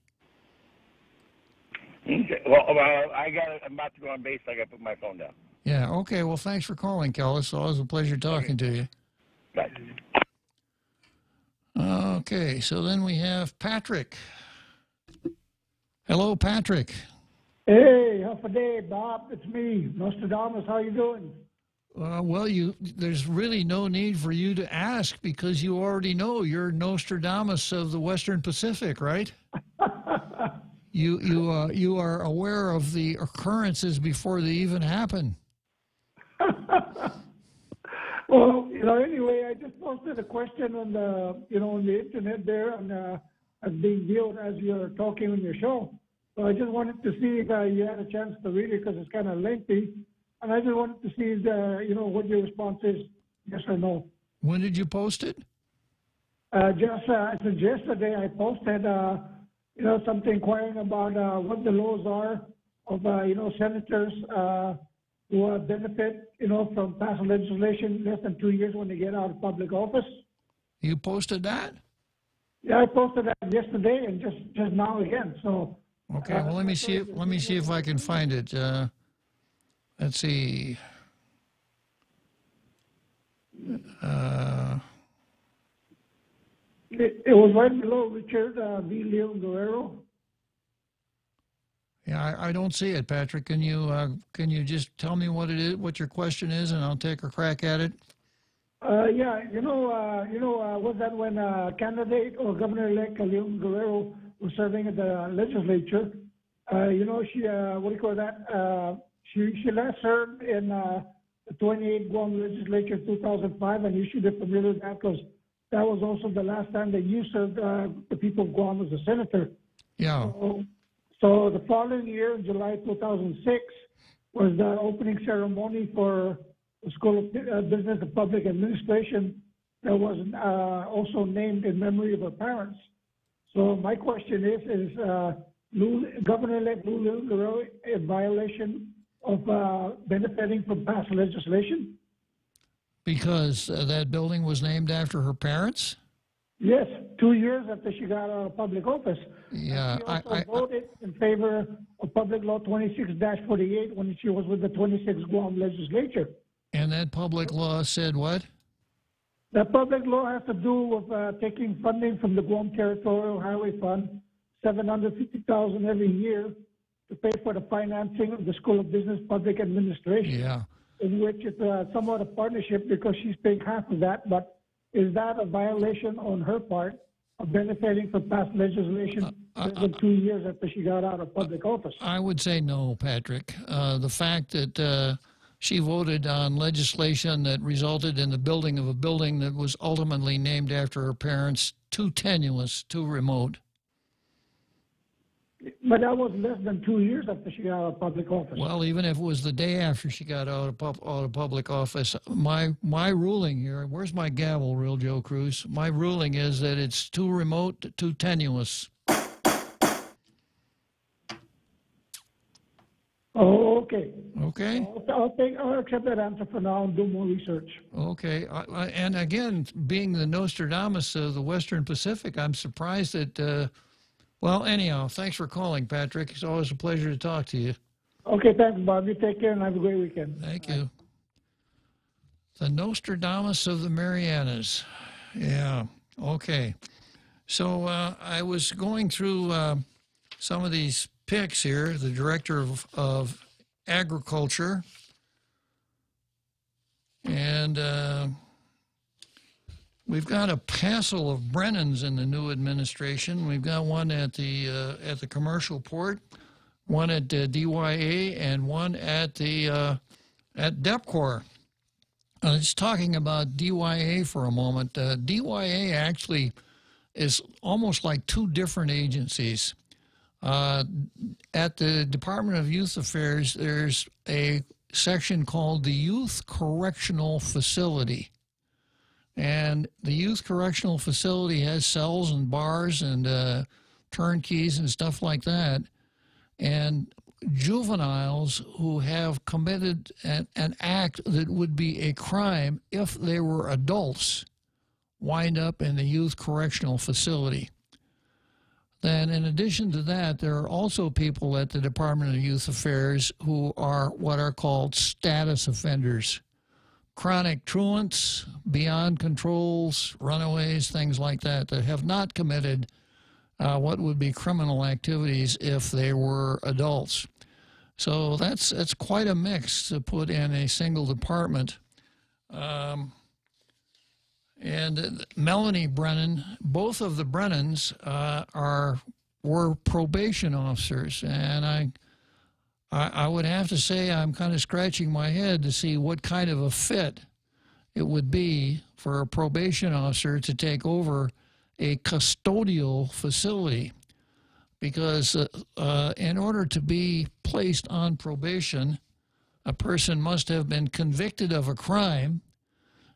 Okay. Well, I'm about to go on base. I got to put my phone down. Yeah, okay, well, thanks for calling, Kellis. It's always a pleasure talking to you. Bye. Okay, so then we have Patrick. Hello, Patrick. Hey, half a day, Bob. It's me, Nostradamus. How you doing? Well, there's really no need for you to ask because you already know you're Nostradamus of the Western Pacific, right? You are aware of the occurrences before they even happen. Well, anyway, I just posted a question on the, on the internet there, and as being viewed as you're talking on your show. So I just wanted to see if you had a chance to read it because it's kind of lengthy, and I just wanted to see, what your response is, yes or no. When did you post it? Since yesterday, I posted, something inquiring about what the laws are of, senators who benefit, from passing legislation less than 2 years when they get out of public office. You posted that? Yeah, I posted that yesterday and just now again. So. Okay. Well, let me see if I can find it. Let's see. It was right below Richard V. Leon Guerrero. Yeah, I don't see it, Patrick. Can you just tell me what it is, what your question is, and I'll take a crack at it? Yeah, was that when candidate or Governor-elect Leon Guerrero was serving at the legislature? She last served in the 28th Guam legislature in 2005, and you should be familiar with that because that was also the last time that you served the people of Guam as a senator. Yeah. So the following year, in July 2006, was the opening ceremony for the School of Business and Public Administration that was also named in memory of her parents. So my question is Governor-elect Lou Guerrero in violation of benefiting from past legislation? Because that building was named after her parents? Yes, 2 years after she got out of public office. Yeah, she also voted in favor of Public Law 26-48 when she was with the 26th Guam legislature. And that public law said what? That public law has to do with taking funding from the Guam Territorial Highway Fund, $750,000 every year, to pay for the financing of the School of Business Public Administration. Yeah. In which it's somewhat a partnership because she's paying half of that, but is that a violation on her part of benefiting from past legislation less than 2 years after she got out of public office? I would say no, Patrick. The fact that she voted on legislation that resulted in the building of a building that was ultimately named after her parents, too tenuous, too remote. But that was less than 2 years after she got out of public office. Well, even if it was the day after she got out of public office, my ruling here, where's my gavel, Real Joe Cruz? My ruling is that it's too remote, too tenuous. Oh, okay. Okay. I'll accept that answer for now and do more research. Okay. And again, being the Nostradamus of the Western Pacific, I'm surprised that... well, anyhow, thanks for calling, Patrick. It's always a pleasure to talk to you. Okay, thanks, Bob. You take care and have a great weekend. Thank you. The Nostradamus of the Marianas. Yeah, okay. So I was going through some of these pics here. The director of Agriculture. And We've got a passel of Brennans in the new administration. We've got one at the commercial port, one at DYA, and one at DEPCOR. Just talking about DYA for a moment. DYA actually is almost like two different agencies. At the Department of Youth Affairs, there's a section called the Youth Correctional Facility. And the Youth Correctional Facility has cells and bars and turnkeys and stuff like that. And juveniles who have committed an act that would be a crime if they were adults wind up in the Youth Correctional Facility. Then in addition to that, there are also people at the Department of Youth Affairs who are what are called status offenders. Chronic truants, beyond controls, runaways, things like that, that have not committed what would be criminal activities if they were adults. So that's quite a mix to put in a single department. And Melanie Brennan, both of the Brennans were probation officers, and I would have to say I'm kind of scratching my head to see what kind of a fit it would be for a probation officer to take over a custodial facility, because in order to be placed on probation, a person must have been convicted of a crime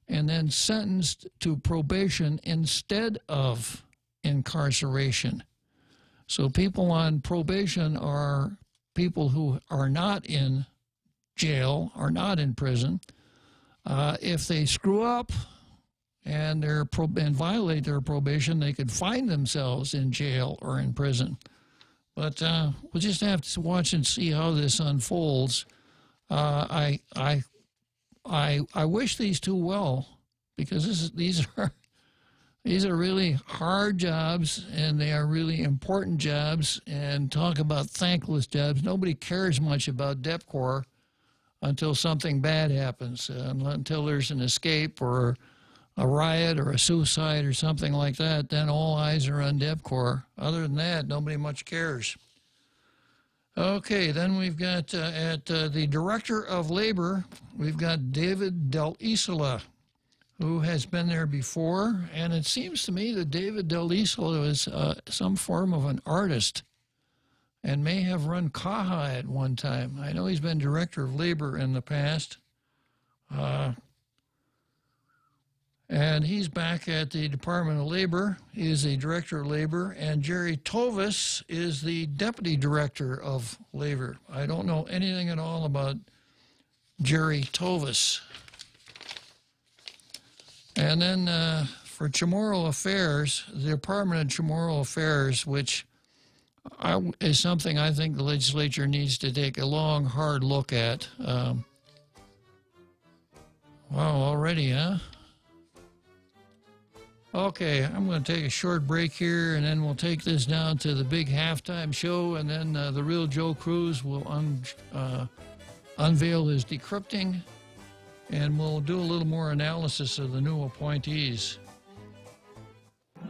and then sentenced to probation instead of incarceration. So people on probation are people who are not in jail, are not in prison. If they screw up and violate their probation, they could find themselves in jail or in prison. But we'll just have to watch and see how this unfolds. I wish these two well, because these are really hard jobs, and they are really important jobs. And talk about thankless jobs. Nobody cares much about DEPCOR until something bad happens, until there's an escape or a riot or a suicide or something like that. Then all eyes are on DEPCOR. Other than that, nobody much cares. Okay, then we've got at the Director of Labor, we've got David Del Isola, who has been there before. And it seems to me that David Del Isola is some form of an artist and may have run CAHA at one time. I know he's been Director of Labor in the past. And he's back at the Department of Labor. He is the Director of Labor, and Jerry Tovis is the Deputy Director of Labor. I don't know anything at all about Jerry Tovis. And then for Chamorro Affairs, the Department of Chamorro Affairs, which is something I think the legislature needs to take a long, hard look at. Wow, already, huh? Okay, I'm going to take a short break here, and then we'll take this down to the big halftime show, and then the real Joe Cruz will unveil his decrypting, and we'll do a little more analysis of the new appointees.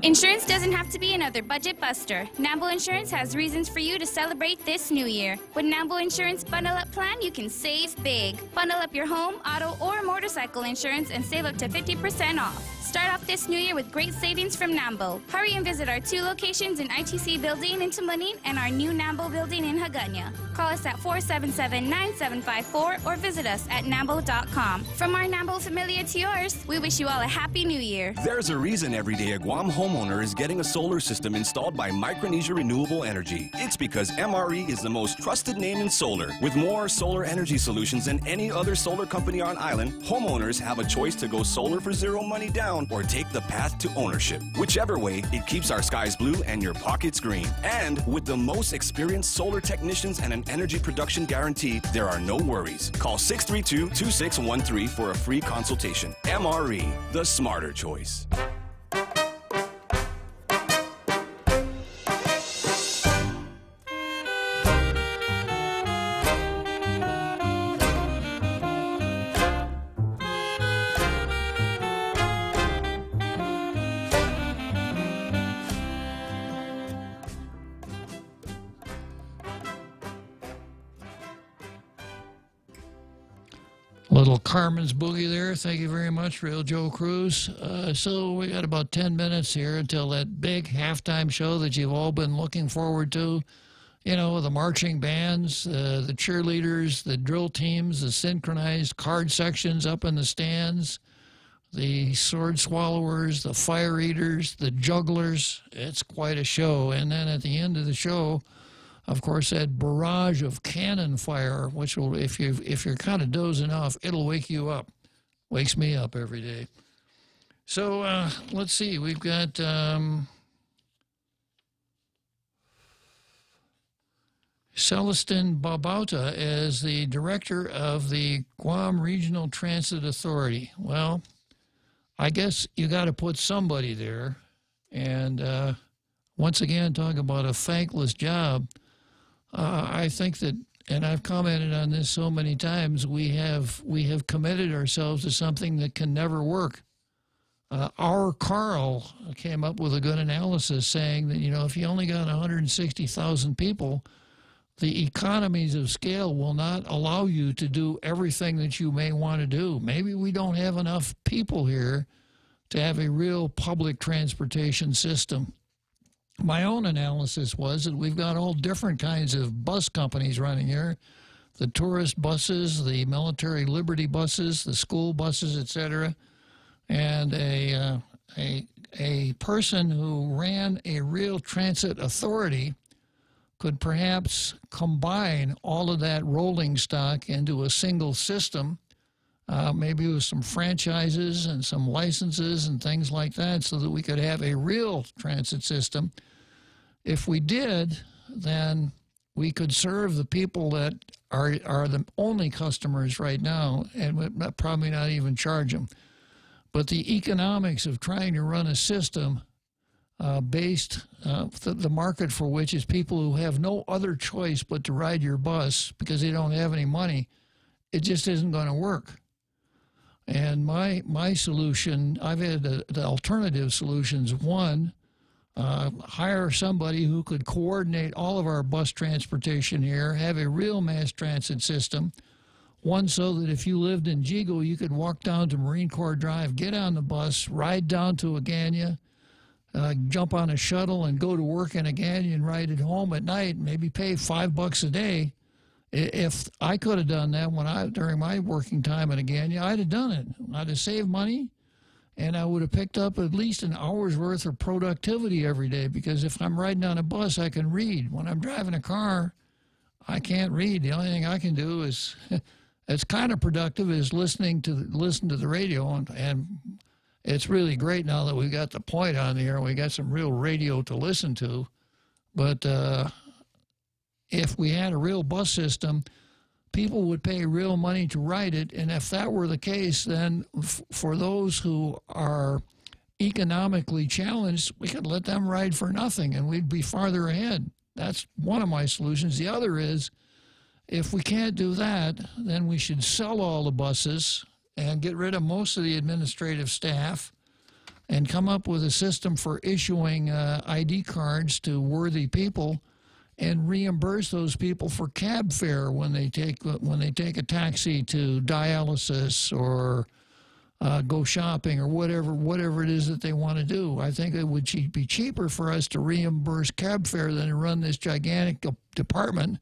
Insurance doesn't have to be another budget buster. Nambo Insurance has reasons for you to celebrate this new year. With Nambo Insurance Bundle Up Plan, you can save big. Bundle up your home, auto, or motorcycle insurance and save up to 50% off. Start off this new year with great savings from Nambo. Hurry and visit our 2 locations in ITC Building in Tumanin and our new Nambo Building in Hagåtña. Call us at 477-9754 or visit us at nambo.com. From our Nambo familia to yours, we wish you all a happy new year. There's a reason every day a Guam homeowner is getting a solar system installed by Micronesia Renewable Energy. It's because MRE is the most trusted name in solar. With more solar energy solutions than any other solar company on island, homeowners have a choice to go solar for zero money down or take the path to ownership. Whichever way, it keeps our skies blue and your pockets green. And with the most experienced solar technicians and an energy production guarantee, there are no worries. Call 632-2613 for a free consultation. MRE, the smarter choice. Little Carmen's Boogie there. Thank you very much, Real Joe Cruz. So we got about 10 minutes here until that big halftime show that you've all been looking forward to. You know, the marching bands, the cheerleaders, the drill teams, the synchronized card sections up in the stands, the sword swallowers, the fire eaters, the jugglers. It's quite a show. And then at the end of the show, of course, that barrage of cannon fire, which will, if you're kind of dozing off, it'll wake you up. Wakes me up every day. So let's see. We've got Celestin Babauta as the director of the Guam Regional Transit Authority. Well, I guess you got to put somebody there. And once again, talking about a thankless job. I think that, and I've commented on this so many times, we have committed ourselves to something that can never work. Our Carl came up with a good analysis saying that, you know, if you only got 160,000 people, the economies of scale will not allow you to do everything that you may want to do. Maybe we don't have enough people here to have a real public transportation system. My own analysis was that we've got all different kinds of bus companies running here, the tourist buses, the military liberty buses, the school buses, etc. And a person who ran a real transit authority could perhaps combine all of that rolling stock into a single system, maybe with some franchises and some licenses and things like that, so that we could have a real transit system. If we did, then we could serve the people that are the only customers right now, and probably not even charge them. But the economics of trying to run a system based, the market for which is people who have no other choice but to ride your bus because they don't have any money, it just isn't going to work. And my solution, I've had the alternative solutions. One, hire somebody who could coordinate all of our bus transportation here, have a real mass transit system, one so that if you lived in Jigo, you could walk down to Marine Corps Drive, get on the bus, ride down to Agana, jump on a shuttle and go to work in Agana and ride it home at night, maybe pay $5 a day. If I could have done that during my working time at Agana, I'd have done it. I'd have saved money. And I would have picked up at least an hour's worth of productivity every day, because if I'm riding on a bus, I can read. When I'm driving a car, I can't read. The only thing I can do is, it's kind of productive, is listen to the radio. And it's really great now that we got the point on the air and we got some real radio to listen to. But if we had a real bus system, people would pay real money to ride it, and if that were the case, then for those who are economically challenged, we could let them ride for nothing, and we'd be farther ahead. That's one of my solutions. The other is, if we can't do that, then we should sell all the buses and get rid of most of the administrative staff and come up with a system for issuing ID cards to worthy people, and reimburse those people for cab fare when they take a taxi to dialysis or go shopping or whatever it is that they want to do. I think it would be cheaper for us to reimburse cab fare than to run this gigantic department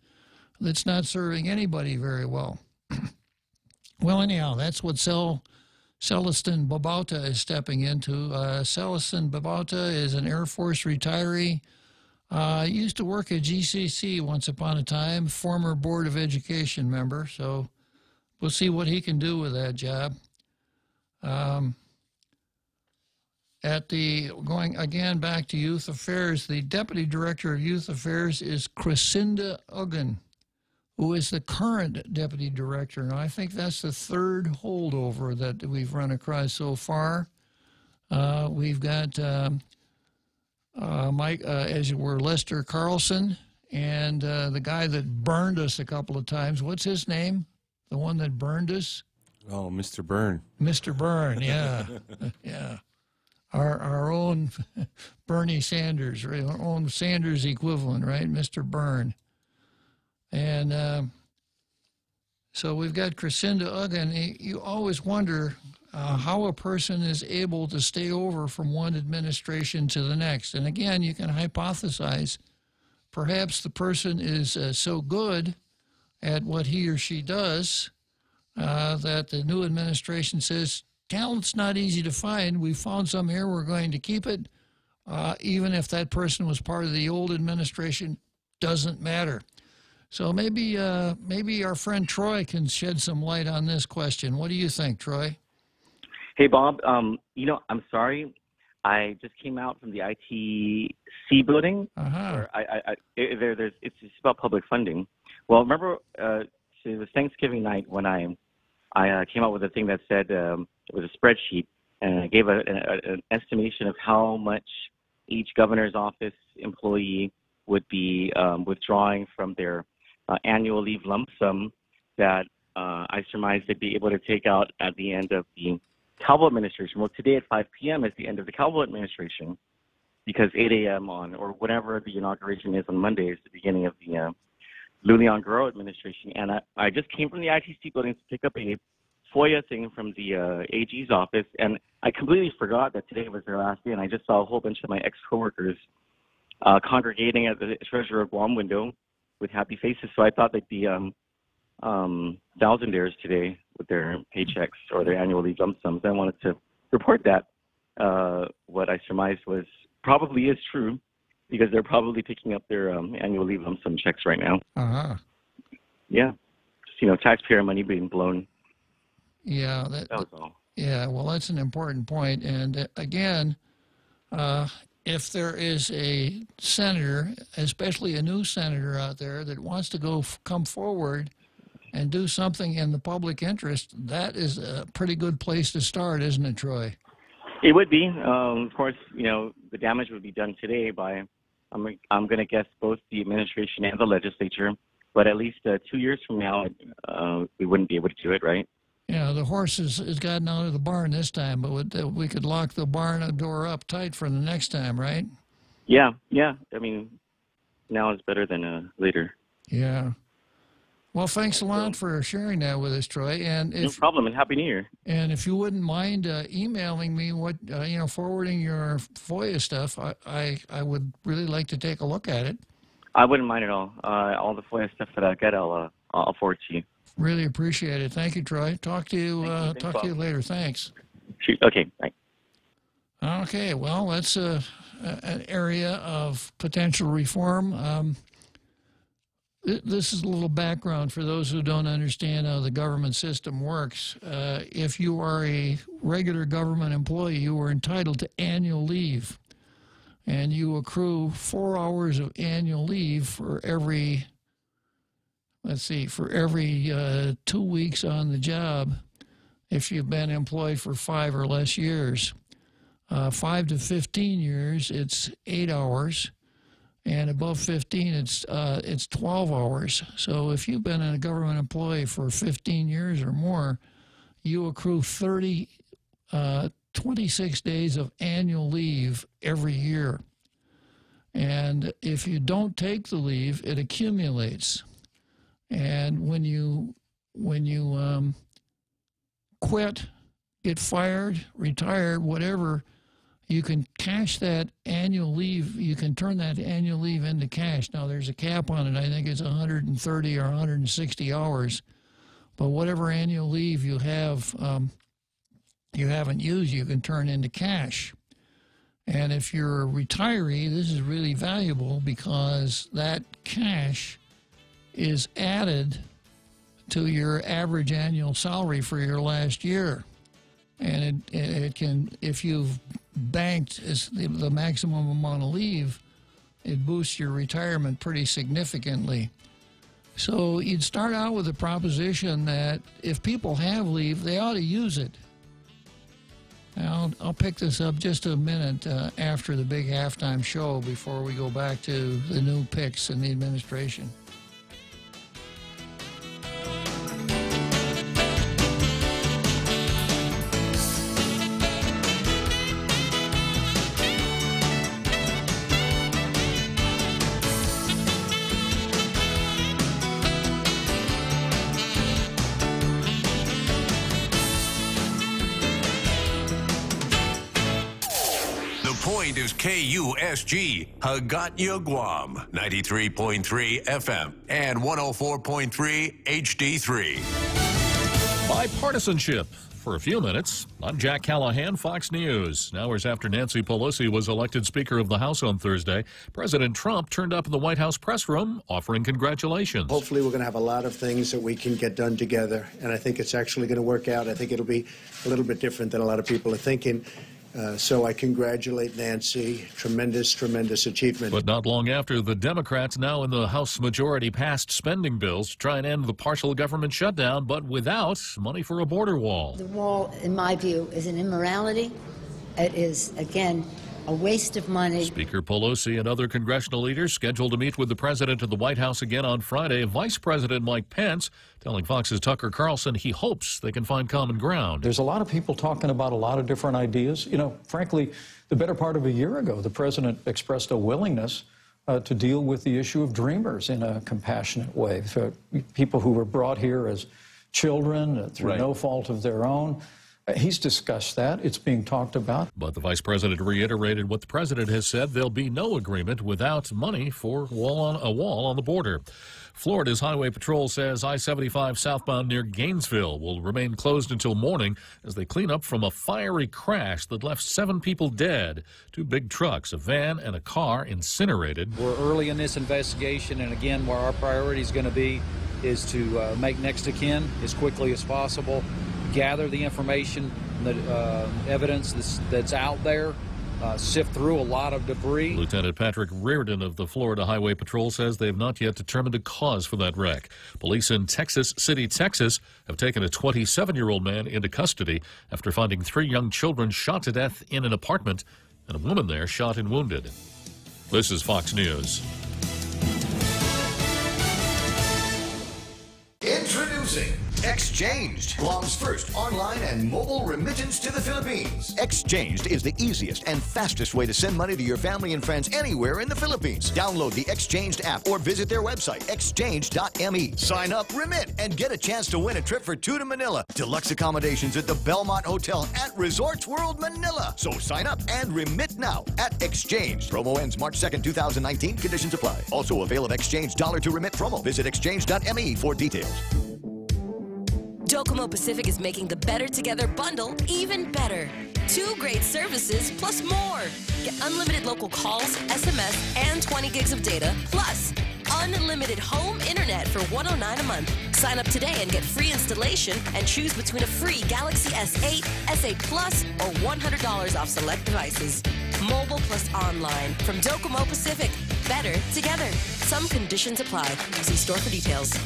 that's not serving anybody very well. Well, anyhow, that's what Celestin Babauta is stepping into. Celestin Babauta is an Air Force retiree. Used to work at GCC once upon a time, former Board of Education member, so we'll see what he can do with that job. Going again back to Youth Affairs, the Deputy Director of Youth Affairs is Crescinda Uggan, who is the current Deputy Director. Now, I think that's the third holdover that we've run across so far. We've got Mike, as you were, Lester Carlson, and the guy that burned us a couple of times. What's his name? The one that burned us? Oh, Mr. Byrne. Mr. Byrne, yeah. Yeah. Our own Bernie Sanders, right? Our own Sanders equivalent, right? Mr. Byrne. And So we've got Crescinda Uggan. You always wonder how a person is able to stay over from one administration to the next. And again, you can hypothesize. Perhaps the person is so good at what he or she does that the new administration says, talent's not easy to find. We found some here. We're going to keep it. Even if that person was part of the old administration, doesn't matter. So maybe our friend Troy can shed some light on this question. What do you think, Troy? Hey, Bob. I'm sorry. I just came out from the ITC building. It's about public funding. Well, remember, it was Thanksgiving night when I came out with a thing that said it was a spreadsheet, and I gave an estimation of how much each governor's office employee would be withdrawing from their annual leave lump sum that I surmised they'd be able to take out at the end of the Calvo administration. Well, today at 5 p.m. is the end of the Calvo administration, because 8 a.m. or whatever the inauguration is on Monday is the beginning of the Lulian Guerrero administration. And I just came from the ITC building to pick up a FOIA thing from the AG's office, and I completely forgot that today was their last day, and I just saw a whole bunch of my ex-coworkers congregating at the Treasurer of Guam window with happy faces. So I thought they'd be thousandaires today with their paychecks or their annual leave lump sums. I wanted to report that. What I surmised was probably is true, because they're probably picking up their annual leave lump sum checks right now. Yeah. Just, taxpayer money being blown. Yeah. That was all. Yeah, well, that's an important point. And again, if there is a senator, especially a new senator out there that wants to come forward and do something in the public interest, that is a pretty good place to start, isn't it, Troy? It would be. Of course, the damage would be done today by, I'm going to guess, both the administration and the legislature. But at least 2 years from now, we wouldn't be able to do it, right? Yeah, the horse has gotten out of the barn this time, but we could lock the barn door up tight for the next time, right? Yeah. I mean, now is better than later. Yeah. Well, thanks a lot for sharing that with us, Troy. And no problem, and Happy New Year. And if you wouldn't mind emailing me forwarding your FOIA stuff, I would really like to take a look at it. I wouldn't mind at all. All the FOIA stuff that I get, I'll forward to you. Really appreciate it. Thank you, Troy. Talk to you later. Thanks. Shoot. Okay. Bye. Okay. Well, that's an area of potential reform. This is a little background for those who don't understand how the government system works. If you are a regular government employee, you are entitled to annual leave, and you accrue 4 hours of annual leave for every 2 weeks on the job if you've been employed for 5 or less years. 5 to 15 years, it's 8 hours. And above 15, it's 12 hours. So if you've been a government employee for 15 years or more, you accrue 26 days of annual leave every year. And if you don't take the leave, it accumulates. And when you quit, get fired, retired, whatever, you can cash that annual leave. You can turn that annual leave into cash. Now, there's a cap on it. I think it's 130 or 160 hours. But whatever annual leave you have, you haven't used, you can turn into cash. And if you're a retiree, this is really valuable because that cash is added to your average annual salary for your last year. And it can, if you've banked the maximum amount of leave, it boosts your retirement pretty significantly. So you'd start out with the proposition that if people have leave, they ought to use it. Now, I'll pick this up just a minute after the big halftime show before we go back to the new picks in the administration. point is KUSG, Hagåtña, Guam, 93.3 FM and 104.3 HD3. Bipartisanship. For a few minutes, I'm Jack Callahan, Fox News. Hours after Nancy Pelosi was elected Speaker of the House on Thursday, President Trump turned up in the White House press room offering congratulations. Hopefully we're going to have a lot of things that we can get done together, and I think it's actually going to work out. I think it'll be a little bit different than a lot of people are thinking. So I congratulate Nancy. Tremendous, tremendous achievement. But not long after, the Democrats now in the House majority passed spending bills to try and end the partial government shutdown, but without money for a border wall. The wall, in my view, is an immorality. It is, again, a waste of money. Speaker Pelosi and other congressional leaders scheduled to meet with the president at the White House again on Friday. Vice President Mike Pence telling Fox's Tucker Carlson he hopes they can find common ground. There's a lot of people talking about a lot of different ideas. You know, frankly, the better part of a year ago, the president expressed a willingness to deal with the issue of dreamers in a compassionate way. For people who were brought here as children through no fault of their own. He's discussed that. It's being talked about. But the vice president reiterated what the president has said. There'll be no agreement without money for a wall on the border. Florida's Highway Patrol says I-75 southbound near Gainesville will remain closed until morning as they clean up from a fiery crash that left 7 people dead. 2 big trucks, a van, and a car incinerated. We're early in this investigation, and again, where our priority is going to be is to make next of kin as quickly as possible, gather the information, the evidence that's out there, sift through a lot of debris. Lieutenant Patrick Reardon of the Florida Highway Patrol says they have not yet determined a cause for that wreck. Police in Texas City, Texas, have taken a 27-year-old man into custody after finding 3 young children shot to death in an apartment and a woman there shot and wounded. This is Fox News. Introducing Exchanged, Guam's first online and mobile remittance to the Philippines. Exchanged is the easiest and fastest way to send money to your family and friends anywhere in the Philippines. Download the Exchanged app or visit their website, exchange.me. Sign up, remit, and get a chance to win a trip for 2 to Manila. Deluxe accommodations at the Belmont Hotel at Resorts World Manila. So sign up and remit now at Exchanged. Promo ends March 2nd, 2019. Conditions apply. Also avail of Exchange dollar to remit promo. Visit exchange.me for details. Docomo Pacific is making the Better Together bundle even better. 2 great services plus more. Get unlimited local calls, SMS, and 20 gigs of data, plus unlimited home internet for $109 a month. Sign up today and get free installation and choose between a free Galaxy S8, S8 Plus, or $100 off select devices. Mobile plus online from Docomo Pacific. Better together. Some conditions apply. See store for details.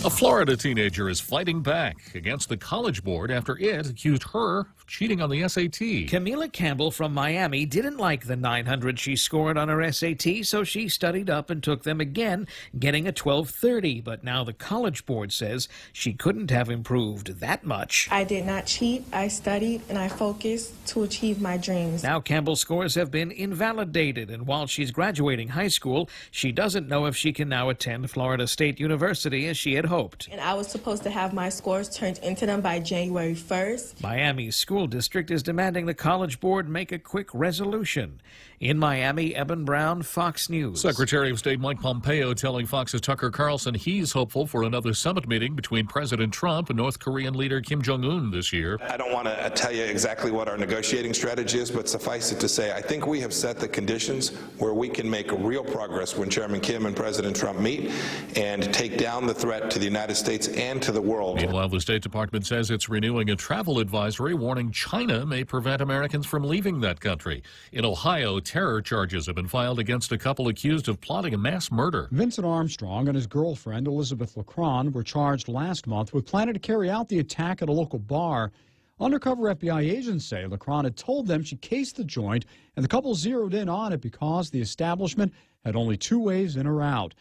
A Florida teenager is fighting back against the College Board after it accused her of cheating on the SAT. Camila Campbell from Miami didn't like the 900 she scored on her SAT, so she studied up and took them again, getting a 1230. But now the College Board says she couldn't have improved that much. I did not cheat. I studied and I focused to achieve my dreams. Now Campbell's scores have been invalidated, and while she's graduating high school, she doesn't know if she can now attend Florida State University as she had hoped. And I was supposed to have my scores turned into them by January 1st. Miami's school district is demanding the College Board make a quick resolution. In Miami, Eben Brown, Fox News. Secretary of State Mike Pompeo telling Fox's Tucker Carlson he's hopeful for another summit meeting between President Trump and North Korean leader Kim Jong-un this year. I don't want to tell you exactly what our negotiating strategy is, but suffice it to say, I think we have set the conditions where we can make real progress when Chairman Kim and President Trump meet and take down the threat to the United States and to the world. Meanwhile, the State Department says it's renewing a travel advisory warning China may prevent Americans from leaving that country. In Ohio, terror charges have been filed against a couple accused of plotting a mass murder. Vincent Armstrong and his girlfriend, Elizabeth Lacron, were charged last month with planning to carry out the attack at a local bar. Undercover FBI agents say Lacron had told them she cased the joint, and the couple zeroed in on it because the establishment had only 2 ways in or out.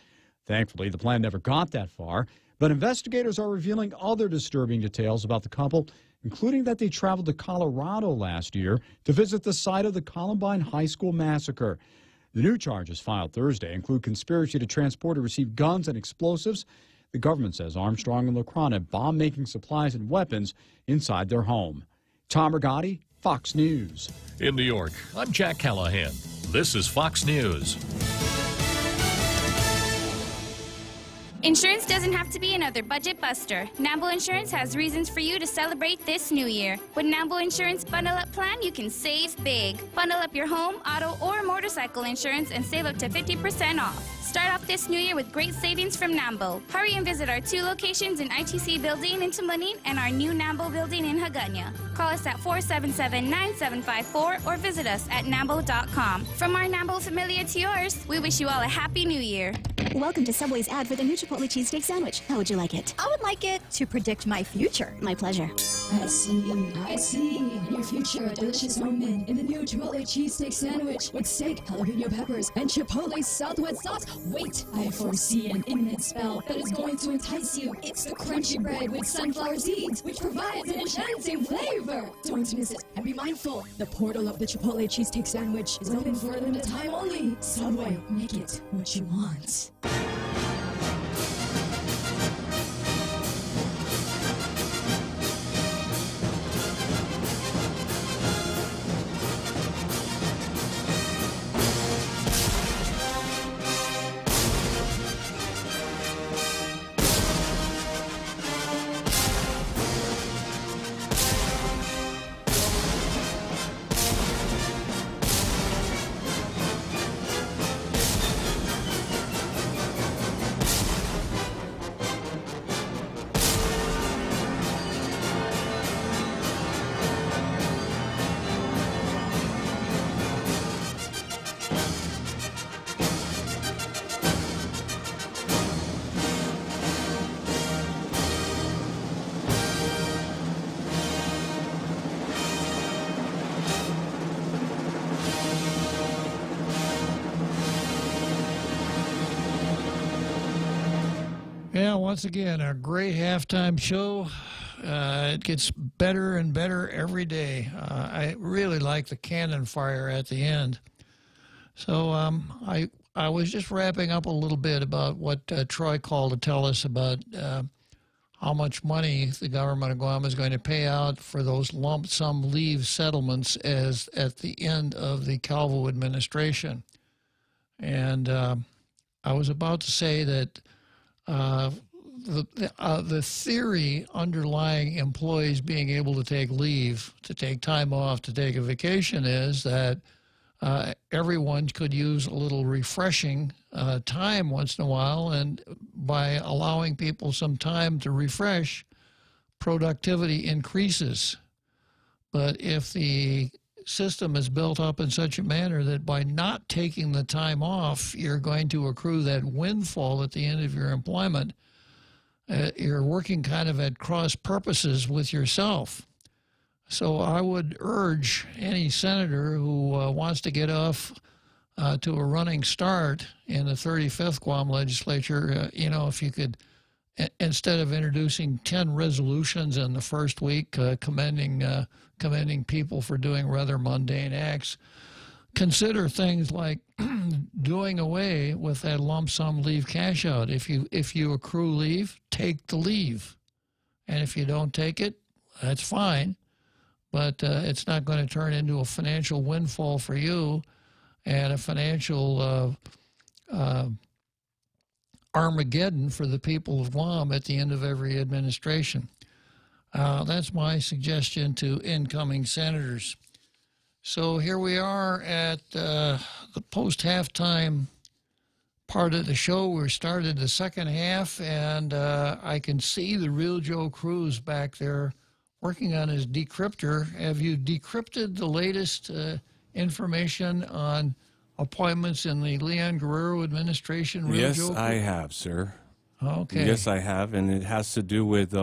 Thankfully, the plan never got that far, but investigators are revealing other disturbing details about the couple, including that they traveled to Colorado last year to visit the site of the Columbine High School massacre. The new charges filed Thursday include conspiracy to transport or receive guns and explosives. The government says Armstrong and Lacron had bomb-making supplies and weapons inside their home. Tom Rigotti, Fox News. In New York, I'm Jack Callahan. This is Fox News. Insurance doesn't have to be another budget buster. Namble Insurance has reasons for you to celebrate this new year. With Namble Insurance Bundle Up Plan, you can save big. Bundle up your home, auto, or motorcycle insurance and save up to 50% off. Start off this new year with great savings from Namble. Hurry and visit our 2 locations in ITC Building in Tumalin and our new Namble Building in Hagåtña. Call us at 477-9754 or visit us at namble.com. From our Namble familia to yours, we wish you all a happy new year. Welcome to Subway's ad for the new Chipotle cheesesteak sandwich. How would you like it? I would like it to predict my future. My pleasure. I see. Your future, a delicious moment in the new Chipotle cheesesteak sandwich with steak, jalapeno peppers, and Chipotle Southwest sauce. Wait, I foresee an imminent spell that is going to entice you. It's the crunchy bread with sunflower seeds, which provides an enchanting flavor. Don't miss it, and be mindful. The portal of the Chipotle cheesesteak sandwich is open for a limited time only. Subway, make it what you want. Yeah, once again, a great halftime show. It gets better and better every day. I really like the cannon fire at the end. So I was just wrapping up a little bit about what Troy called to tell us about how much money the government of Guam is going to pay out for those lump sum leave settlements as at the end of the Calvo administration. And I was about to say that the theory underlying employees being able to take leave, to take time off, to take a vacation is that everyone could use a little refreshing time once in a while, and by allowing people some time to refresh, productivity increases. But if the system is built up in such a manner that by not taking the time off, you're going to accrue that windfall at the end of your employment, you're working kind of at cross purposes with yourself. So I would urge any senator who wants to get off to a running start in the 35th Guam legislature, if you could, instead of introducing 10 resolutions in the first week commending people for doing rather mundane acts, consider things like doing away with that lump sum leave cash out. If you accrue leave, take the leave. And if you don't take it, that's fine. But it's not going to turn into a financial windfall for you and a financial Armageddon for the people of Guam at the end of every administration. That's my suggestion to incoming senators. So here we are at the post-halftime part of the show. We started the second half, and I can see the real Joe Cruz back there working on his decryptor. Have you decrypted the latest information on appointments in the Leon Guerrero administration? Real Yes, Joe? I have, sir. Okay. Yes, I have, and it has to do with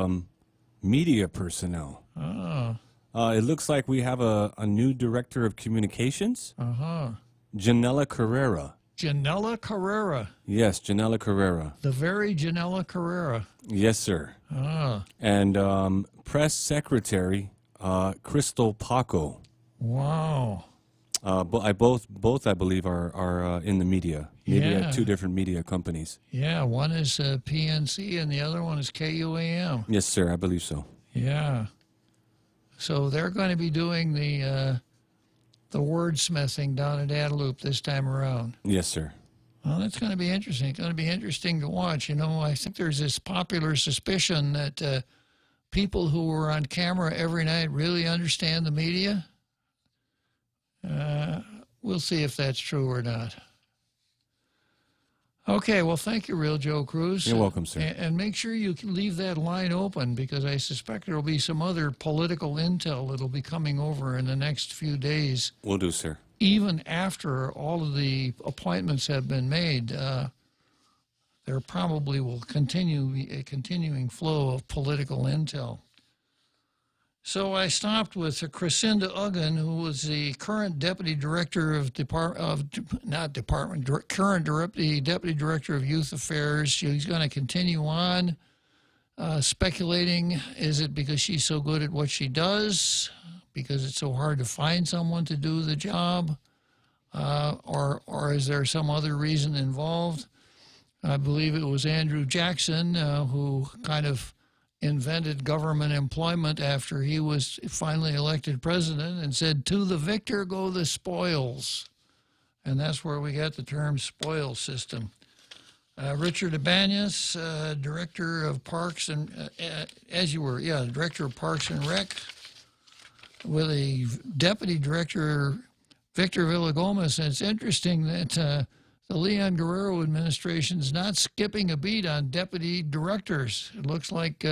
media personnel. Oh. It looks like we have a new director of communications. Uh-huh. Janella Carrera. Janella Carrera. Yes, Janella Carrera. The very Janella Carrera. Yes, sir. Ah. And press secretary Crystal Paco. Wow. Both I believe are in the media. Maybe Yeah. at two different media companies. Yeah, one is PNC and the other one is KUAM. Yes, sir. I believe so. Yeah. So they're going to be doing the wordsmithing down at Adeloop this time around. Yes, sir. Well, that's going to be interesting. It's going to be interesting to watch. You know, I think there's this popular suspicion that people who are on camera every night really understand the media. We'll see if that's true or not. Okay, well, thank you, Real Joe Cruz. You're welcome, sir. And make sure you leave that line open, because I suspect there will be some other political intel that will be coming over in the next few days. Will do, sir. Even after all of the appointments have been made, there probably will continue a continuing flow of political intel. So I stopped with Crescinda Uggan, who was the current deputy director of current deputy director of youth affairs. She's going to continue on speculating. Is it because she's so good at what she does? Because it's so hard to find someone to do the job? Or is there some other reason involved? I believe it was Andrew Jackson who kind of invented government employment after he was finally elected president and said, "To the victor go the spoils." And that's where we got the term spoil system. Richard Ibanez, director of Parks and, director of Parks and Rec, with a deputy director, Victor Villagomez. And it's interesting that the Leon Guerrero administration is not skipping a beat on deputy directors. It looks like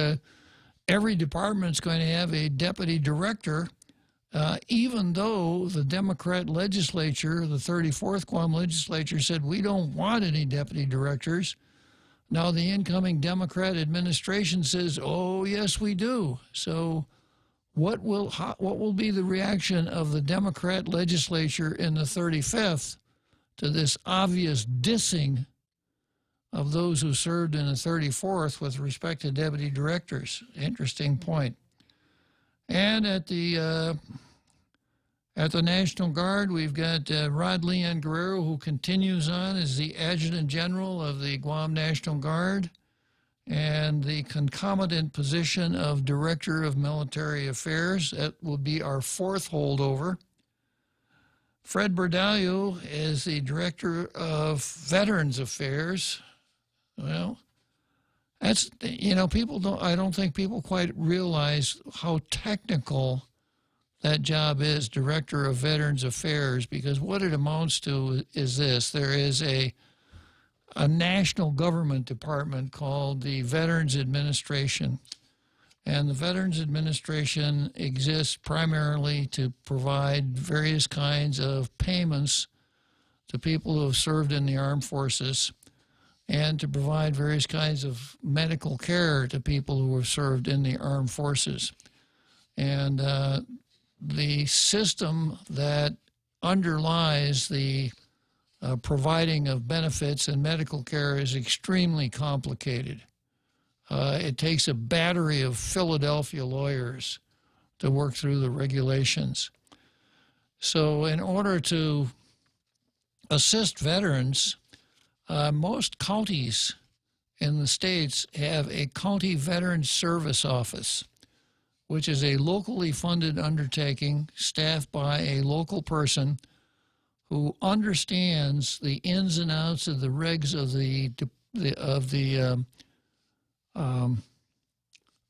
every department's going to have a deputy director, even though the Democrat legislature, the 34th Guam legislature, said we don't want any deputy directors. Now the incoming Democrat administration says, oh, yes, we do. So what will be the reaction of the Democrat legislature in the 35th to this obvious dissing of those who served in the 34th with respect to deputy directors? Interesting point. And at the National Guard, we've got Rod Leon Guerrero, who continues on as the Adjutant General of the Guam National Guard, and the concomitant position of Director of Military Affairs. That will be our fourth holdover. Fred Berdallo is the Director of Veterans Affairs. Well, that's, I don't think people quite realize how technical that job is, Director of Veterans Affairs, because what it amounts to is this. There is a national government department called the Veterans Administration. And the Veterans Administration exists primarily to provide various kinds of payments to people who have served in the armed forces, and to provide various kinds of medical care to people who have served in the armed forces. And the system that underlies the providing of benefits and medical care is extremely complicated. It takes a battery of Philadelphia lawyers to work through the regulations. So in order to assist veterans, most counties in the states have a county veterans service office, which is a locally funded undertaking staffed by a local person who understands the ins and outs of the regs of the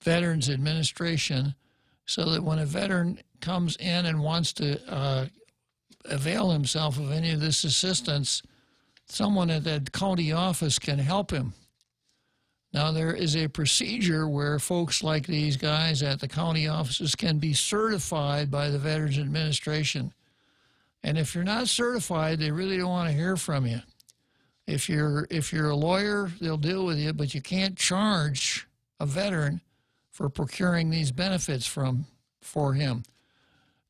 Veterans Administration, so that when a veteran comes in and wants to avail himself of any of this assistance, someone at that county office can help him. Now, there is a procedure where folks like these guys at the county offices can be certified by the Veterans Administration. And if you're not certified, they really don't want to hear from you. If you're a lawyer, they'll deal with you, but you can't charge a veteran for procuring these benefits for him.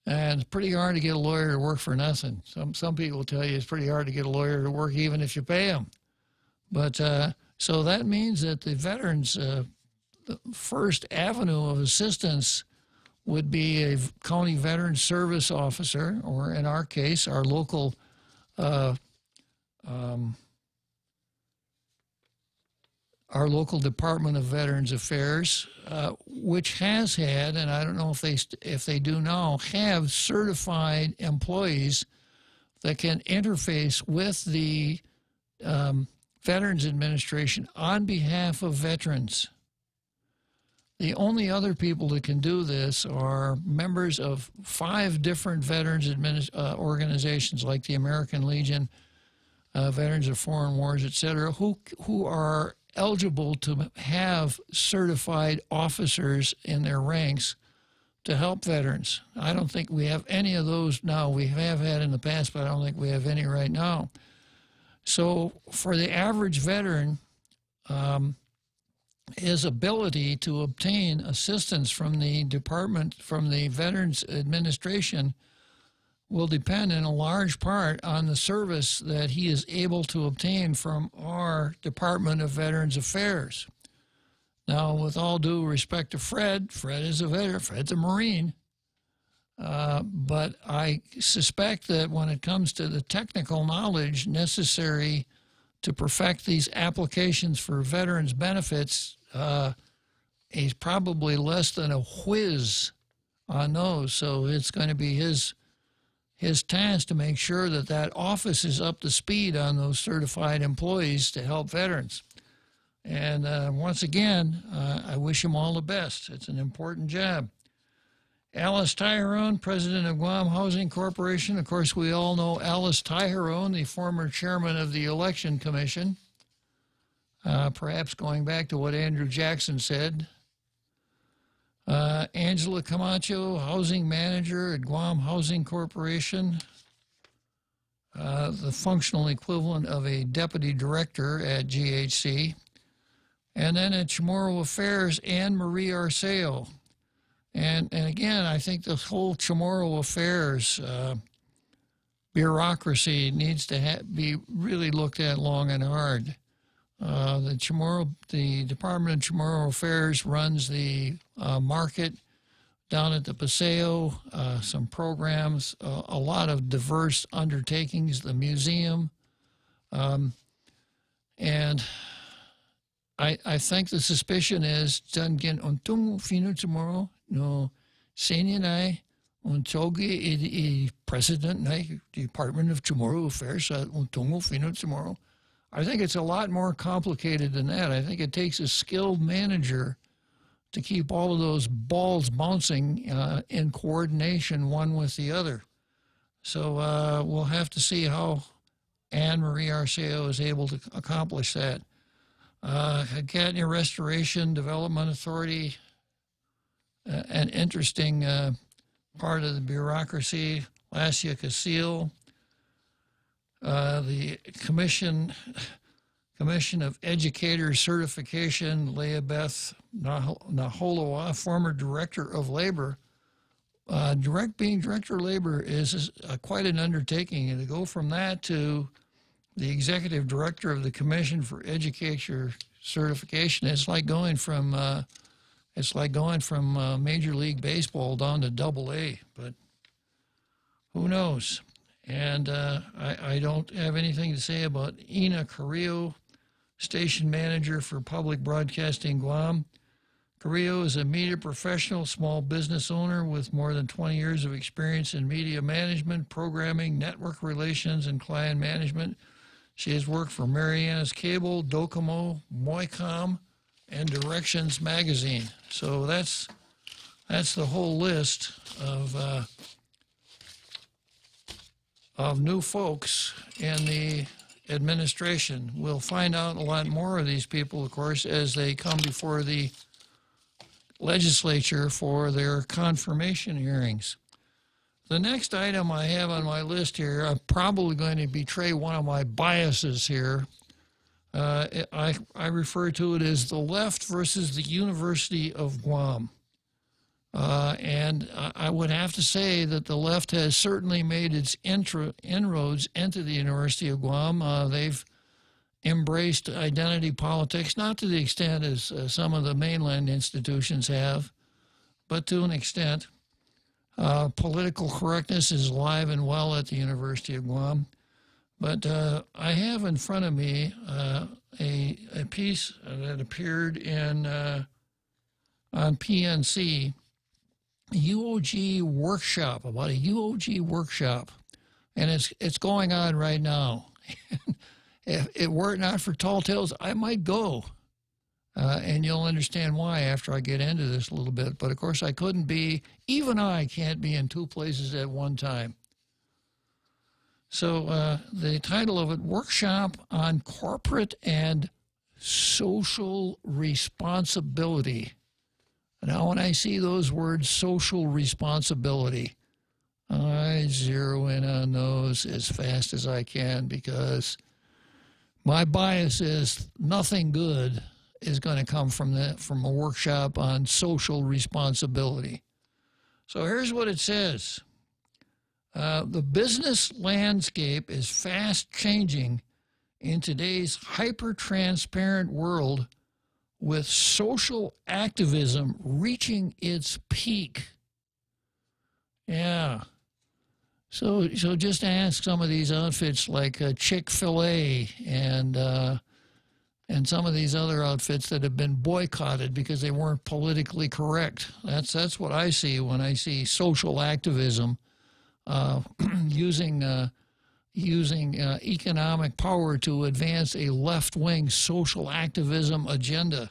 And it's pretty hard to get a lawyer to work for nothing. Some people will tell you it's pretty hard to get a lawyer to work even if you pay them. But so that means that the veterans, the first avenue of assistance would be a county veterans service officer, or in our case, our local our local Department of Veterans Affairs, which has had, and I don't know if they do now, have certified employees that can interface with the Veterans Administration on behalf of veterans. The only other people that can do this are members of 5 different veterans organizations like the American Legion, Veterans of Foreign Wars, etc., who are eligible to have certified officers in their ranks to help veterans. I don't think we have any of those now. We have had in the past, but I don't think we have any right now. So for the average veteran, his ability to obtain assistance from the department, from the Veterans Administration, will depend in a large part on the service that he is able to obtain from our Department of Veterans Affairs. Now, with all due respect to Fred is a veteran, Fred's a Marine, but I suspect that when it comes to the technical knowledge necessary to perfect these applications for veterans benefits, he's probably less than a whiz on those. So it's going to be his task to make sure that that office is up to speed on those certified employees to help veterans. And once again, I wish him all the best. It's an important job. Alice Tyron, president of Guam Housing Corporation. Of course, we all know Alice Tyron, the former chairman of the Election Commission. Perhaps going back to what Andrew Jackson said. Angela Camacho, housing manager at Guam Housing Corporation. The functional equivalent of a deputy director at GHC. And then at Chamorro Affairs, Anne Marie Arceo. And again, I think the whole Chamorro Affairs bureaucracy needs to be really looked at long and hard. The Department of Chamorro Affairs runs the market down at the Paseo, some programs, a lot of diverse undertakings, the museum, and I think the suspicion is done gen untung fino tomorrow no senior nai untogi president nai Department of Chamorro Affairs untung fino tomorrow. I think it's a lot more complicated than that. I think it takes a skilled manager to keep all of those balls bouncing in coordination one with the other. So we'll have to see how Anne Marie Arceo is able to accomplish that. Academy Restoration Development Authority, an interesting part of the bureaucracy. Lasia Casil, the Commission of Educators Certification, Leah Beth Naholoa, former Director of Labor. Being Director of Labor is quite an undertaking, and to go from that to the Executive Director of the Commission for Educator Certification, it's like going from Major League Baseball down to AA, but who knows? And I don't have anything to say about Ina Carrillo, Station Manager for Public Broadcasting Guam. Carrillo is a media professional, small business owner with more than 20 years of experience in media management, programming, network relations, and client management. She has worked for Marianas Cable, Docomo, Moicom, and Directions Magazine. So that's the whole list of new folks in the administration. We'll find out a lot more of these people, of course, as they come before the legislature for their confirmation hearings. The next item I have on my list here, I'm probably going to betray one of my biases here. I refer to it as the left versus the University of Guam. And I would have to say that the left has certainly made its inroads into the University of Guam. They've embraced identity politics, not to the extent as some of the mainland institutions have, but to an extent. Political correctness is alive and well at the University of Guam. But I have in front of me a piece that appeared in on PNC, UOG workshop, about a UOG workshop, and it's going on right now. If it were not for Tall Tales, I might go, and you'll understand why after I get into this a little bit. But of course, I couldn't be, even I can't be in two places at one time. So the title of it, Workshop on Corporate and Social Responsibility. Now, when I see those words, social responsibility, I zero in on those as fast as I can, because my bias is nothing good is going to come from a workshop on social responsibility. So here's what it says. The business landscape is fast changing in today's hyper-transparent world, with social activism reaching its peak. Yeah. So just ask some of these outfits like Chick-fil-A and some of these other outfits that have been boycotted because they weren't politically correct. That's what I see when I see social activism using economic power to advance a left-wing social activism agenda.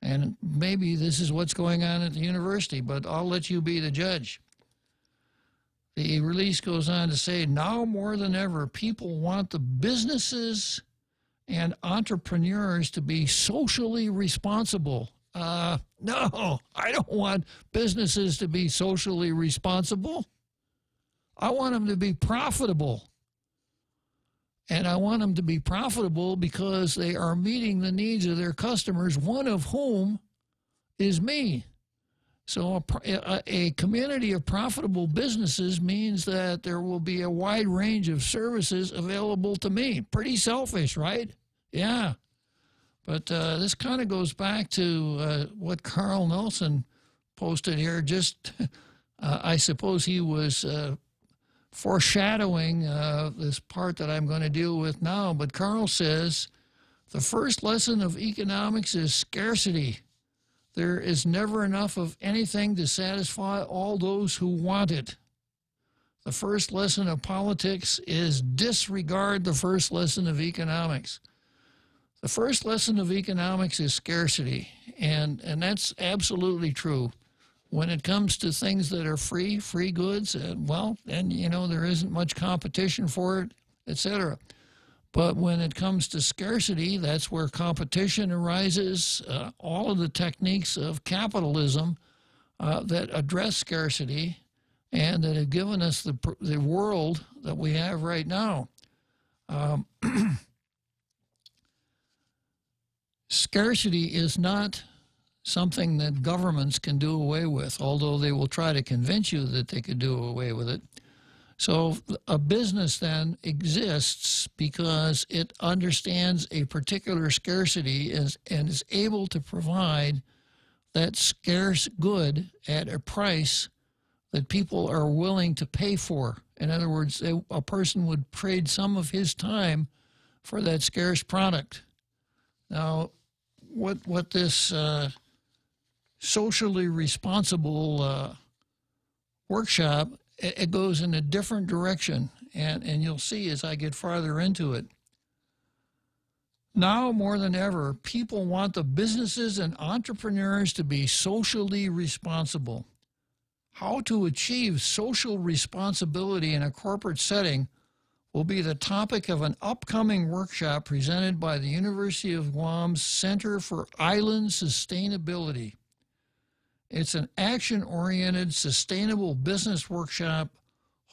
And maybe this is what's going on at the university, but I'll let you be the judge. The release goes on to say, now more than ever, people want the businesses and entrepreneurs to be socially responsible. No, I don't want businesses to be socially responsible. I want them to be profitable. And I want them to be profitable because they are meeting the needs of their customers, one of whom is me. So a community of profitable businesses means that there will be a wide range of services available to me. Pretty selfish, right? Yeah. But this kind of goes back to what Carl Nelson posted here. Just, I suppose he was foreshadowing this part that I'm going to deal with now. But Carl says, the first lesson of economics is scarcity. There is never enough of anything to satisfy all those who want it. The first lesson of politics is disregard the first lesson of economics. The first lesson of economics is scarcity, and that's absolutely true. When it comes to things that are free goods, well, then, you know, there isn't much competition for it, etc. But when it comes to scarcity, that's where competition arises. All of the techniques of capitalism that address scarcity and that have given us the world that we have right now. Scarcity is not something that governments can do away with, although they will try to convince you that they could do away with it. So a business then exists because it understands a particular scarcity and is able to provide that scarce good at a price that people are willing to pay for. In other words, a person would trade some of his time for that scarce product. Now, what this socially responsible workshop, it goes in a different direction, and you'll see as I get farther into it. Now more than ever, people want the businesses and entrepreneurs to be socially responsible. How to achieve social responsibility in a corporate setting will be the topic of an upcoming workshop presented by the University of Guam's Center for Island Sustainability. It's an action-oriented, sustainable business workshop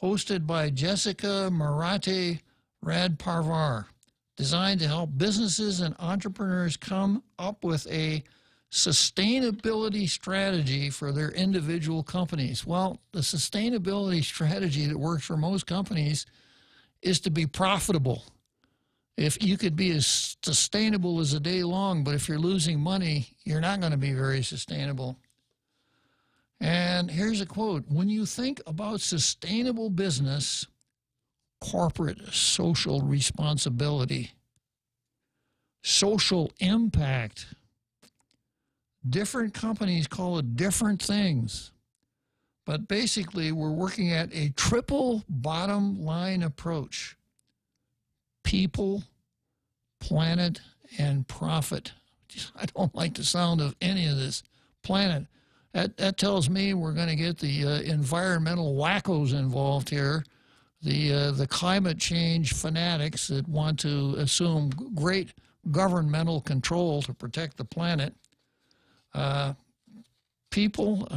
hosted by Jessica Marate Radparvar, designed to help businesses and entrepreneurs come up with a sustainability strategy for their individual companies. Well, the sustainability strategy that works for most companies is to be profitable. If you could be as sustainable as a day long, but if you're losing money, you're not going to be very sustainable. And here's a quote. When you think about sustainable business, corporate social responsibility, social impact. Different companies call it different things. But basically, we're working at a triple bottom line approach. People, planet, and profit. I don't like the sound of any of this. Planet. That tells me we're going to get the environmental wackos involved here, the climate change fanatics that want to assume great governmental control to protect the planet. People,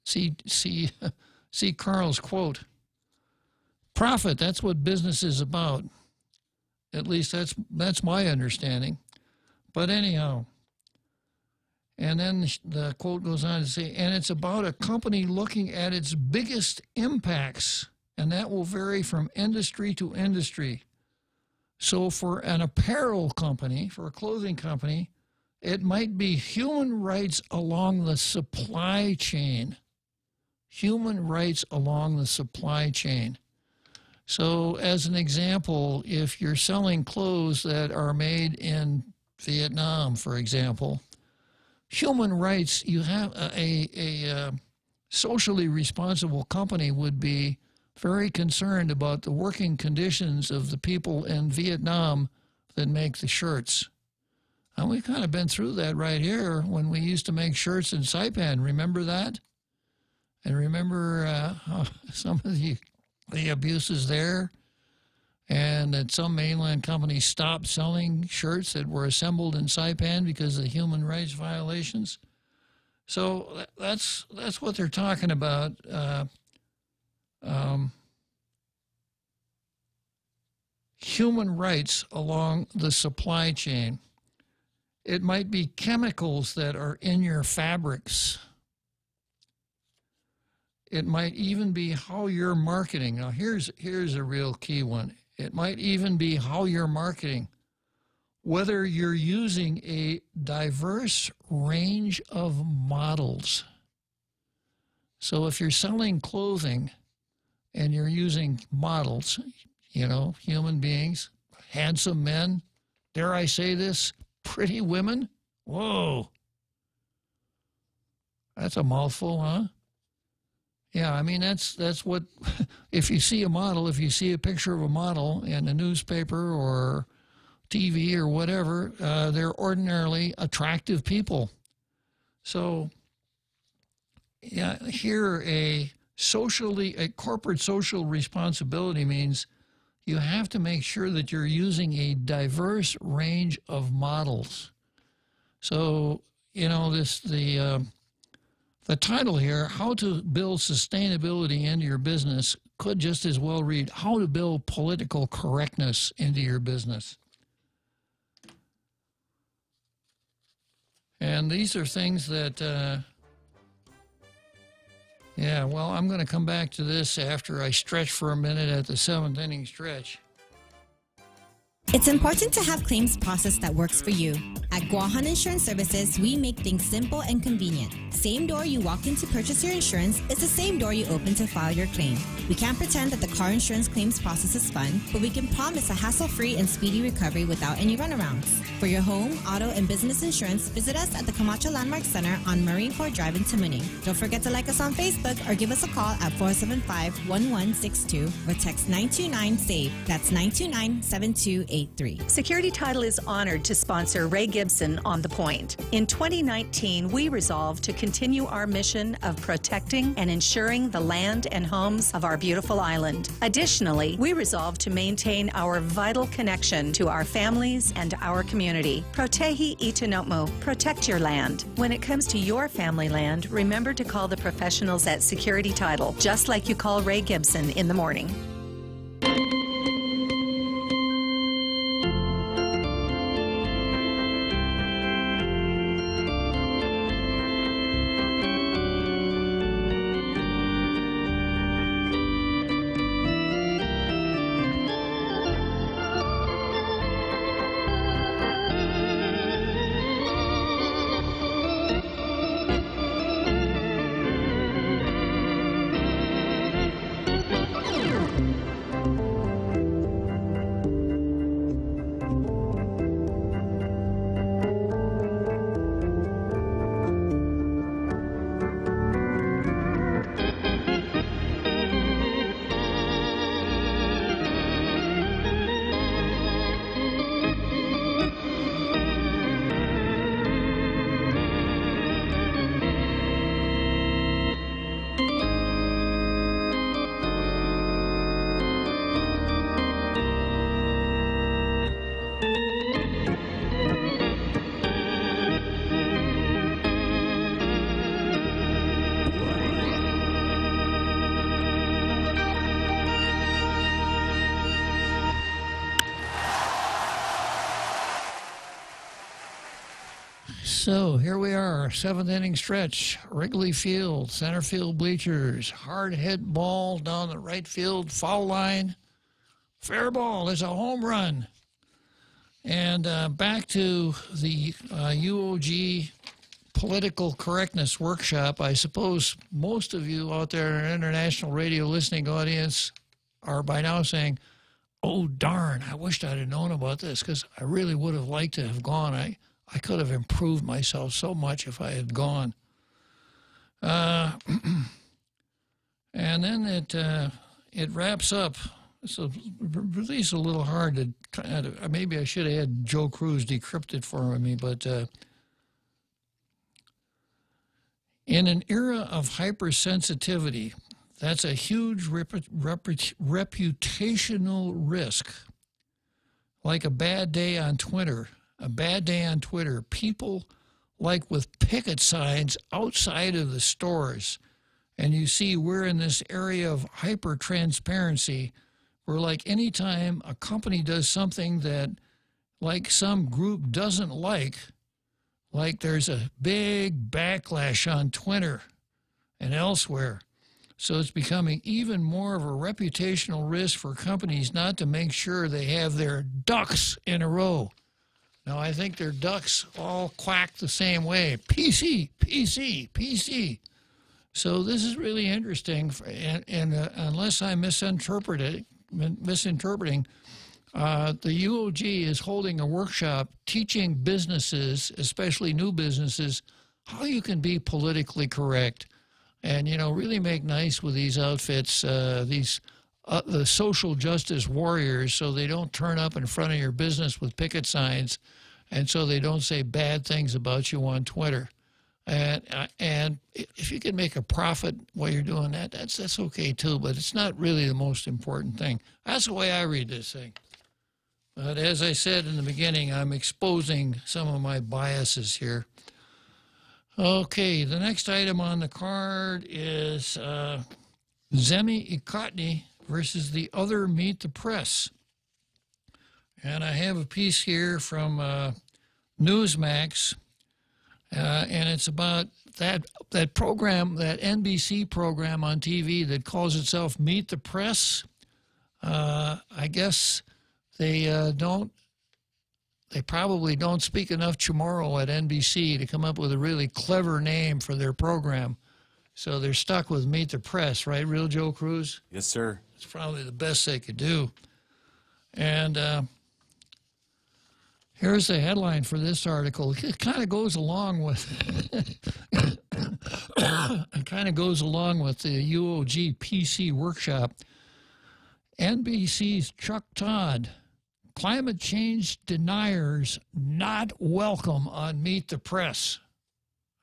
see Carl's quote. Profit, that's what business is about. At least that's my understanding. But anyhow, and then the quote goes on to say, and it's about a company looking at its biggest impacts, and that will vary from industry to industry. So for an apparel company, for a clothing company, it might be human rights along the supply chain. Human rights along the supply chain. So as an example, if you're selling clothes that are made in Vietnam, for example, human rights, you have a socially responsible company would be very concerned about the working conditions of the people in Vietnam that make the shirts. And we've kind of been through that right here when we used to make shirts in Saipan. Remember that? And remember some of the abuses there? And that some mainland companies stopped selling shirts that were assembled in Saipan because of human rights violations. So that's what they're talking about. Human rights along the supply chain. It might be chemicals that are in your fabrics. It might even be how you're marketing. Now, here's a real key one. It might even be how you're marketing. Whether you're using a diverse range of models. So if you're selling clothing and you're using models, you know, human beings, handsome men, dare I say this, pretty women? Whoa. That's a mouthful, huh? Yeah, I mean, that's what, if you see a model, if you see a picture of a model in a newspaper or TV or whatever, they're ordinarily attractive people. So, yeah, here a corporate social responsibility means you have to make sure that you're using a diverse range of models. So, you know, the title here, How to Build Sustainability into Your Business, could just as well read, How to Build Political Correctness into Your Business. And these are things that, yeah, well, I'm going to come back to this after I stretch for a minute at the 7th inning stretch. It's important to have claims process that works for you. At Guahan Insurance Services, we make things simple and convenient. Same door you walk in to purchase your insurance is the same door you open to file your claim. We can't pretend that the car insurance claims process is fun, but we can promise a hassle-free and speedy recovery without any runarounds. For your home, auto, and business insurance, visit us at the Camacho Landmark Center on Marine Corps Drive in Tamuning. Don't forget to like us on Facebook or give us a call at 475-1162 or text 929-SAVE. That's 929-7283. Security Title is honored to sponsor Ray Gibson on The Point. In 2019, we resolved to continue our mission of protecting and ensuring the land and homes of our beautiful island. Additionally, we resolved to maintain our vital connection to our families and our community. Protehi Itinotmo, protect your land. When it comes to your family land, remember to call the professionals at Security Title, just like you call Ray Gibson in the morning. So here we are, seventh inning stretch, Wrigley Field, center field bleachers, hard hit ball down the right field foul line. Fair ball is a home run. And back to the UOG political correctness workshop. I suppose most of you out there in our international radio listening audience are by now saying, oh, darn, I wished I'd have known about this, because I really would have liked to have gone. I could have improved myself so much if I had gone. And then it wraps up. So really it's a little hard to try to, maybe I should have had Joe Cruz decrypt it for me, but in an era of hypersensitivity, that's a huge reputational risk. Like a bad day on Twitter. A bad day on Twitter. People, like with picket signs outside of the stores, and you see we're in this area of hyper-transparency, where like anytime a company does something that like some group doesn't like there's a big backlash on Twitter and elsewhere. So it's becoming even more of a reputational risk for companies not to make sure they have their ducks in a row. Now, I think their ducks all quack the same way. PC, PC, PC. So this is really interesting, and unless I'm misinterpreting, the UOG is holding a workshop teaching businesses, especially new businesses, how you can be politically correct and, you know, really make nice with these outfits, the social justice warriors, so they don't turn up in front of your business with picket signs, and so they don't say bad things about you on Twitter. And if you can make a profit while you're doing that, that's okay too, but it's not really the most important thing. That's the way I read this thing. But as I said in the beginning, I'm exposing some of my biases here. Okay, the next item on the card is Zemi Ikotny versus the other Meet the Press. And I have a piece here from Newsmax, and it's about that program, that NBC program on TV that calls itself Meet the Press. I guess they probably don't speak enough Chamorro at NBC to come up with a really clever name for their program. So they're stuck with Meet the Press, right, Real Joe Cruz? Yes, sir. It's probably the best they could do. And here's the headline for this article. It kind of goes along with the UOG PC workshop. NBC's Chuck Todd, climate change deniers not welcome on Meet the Press.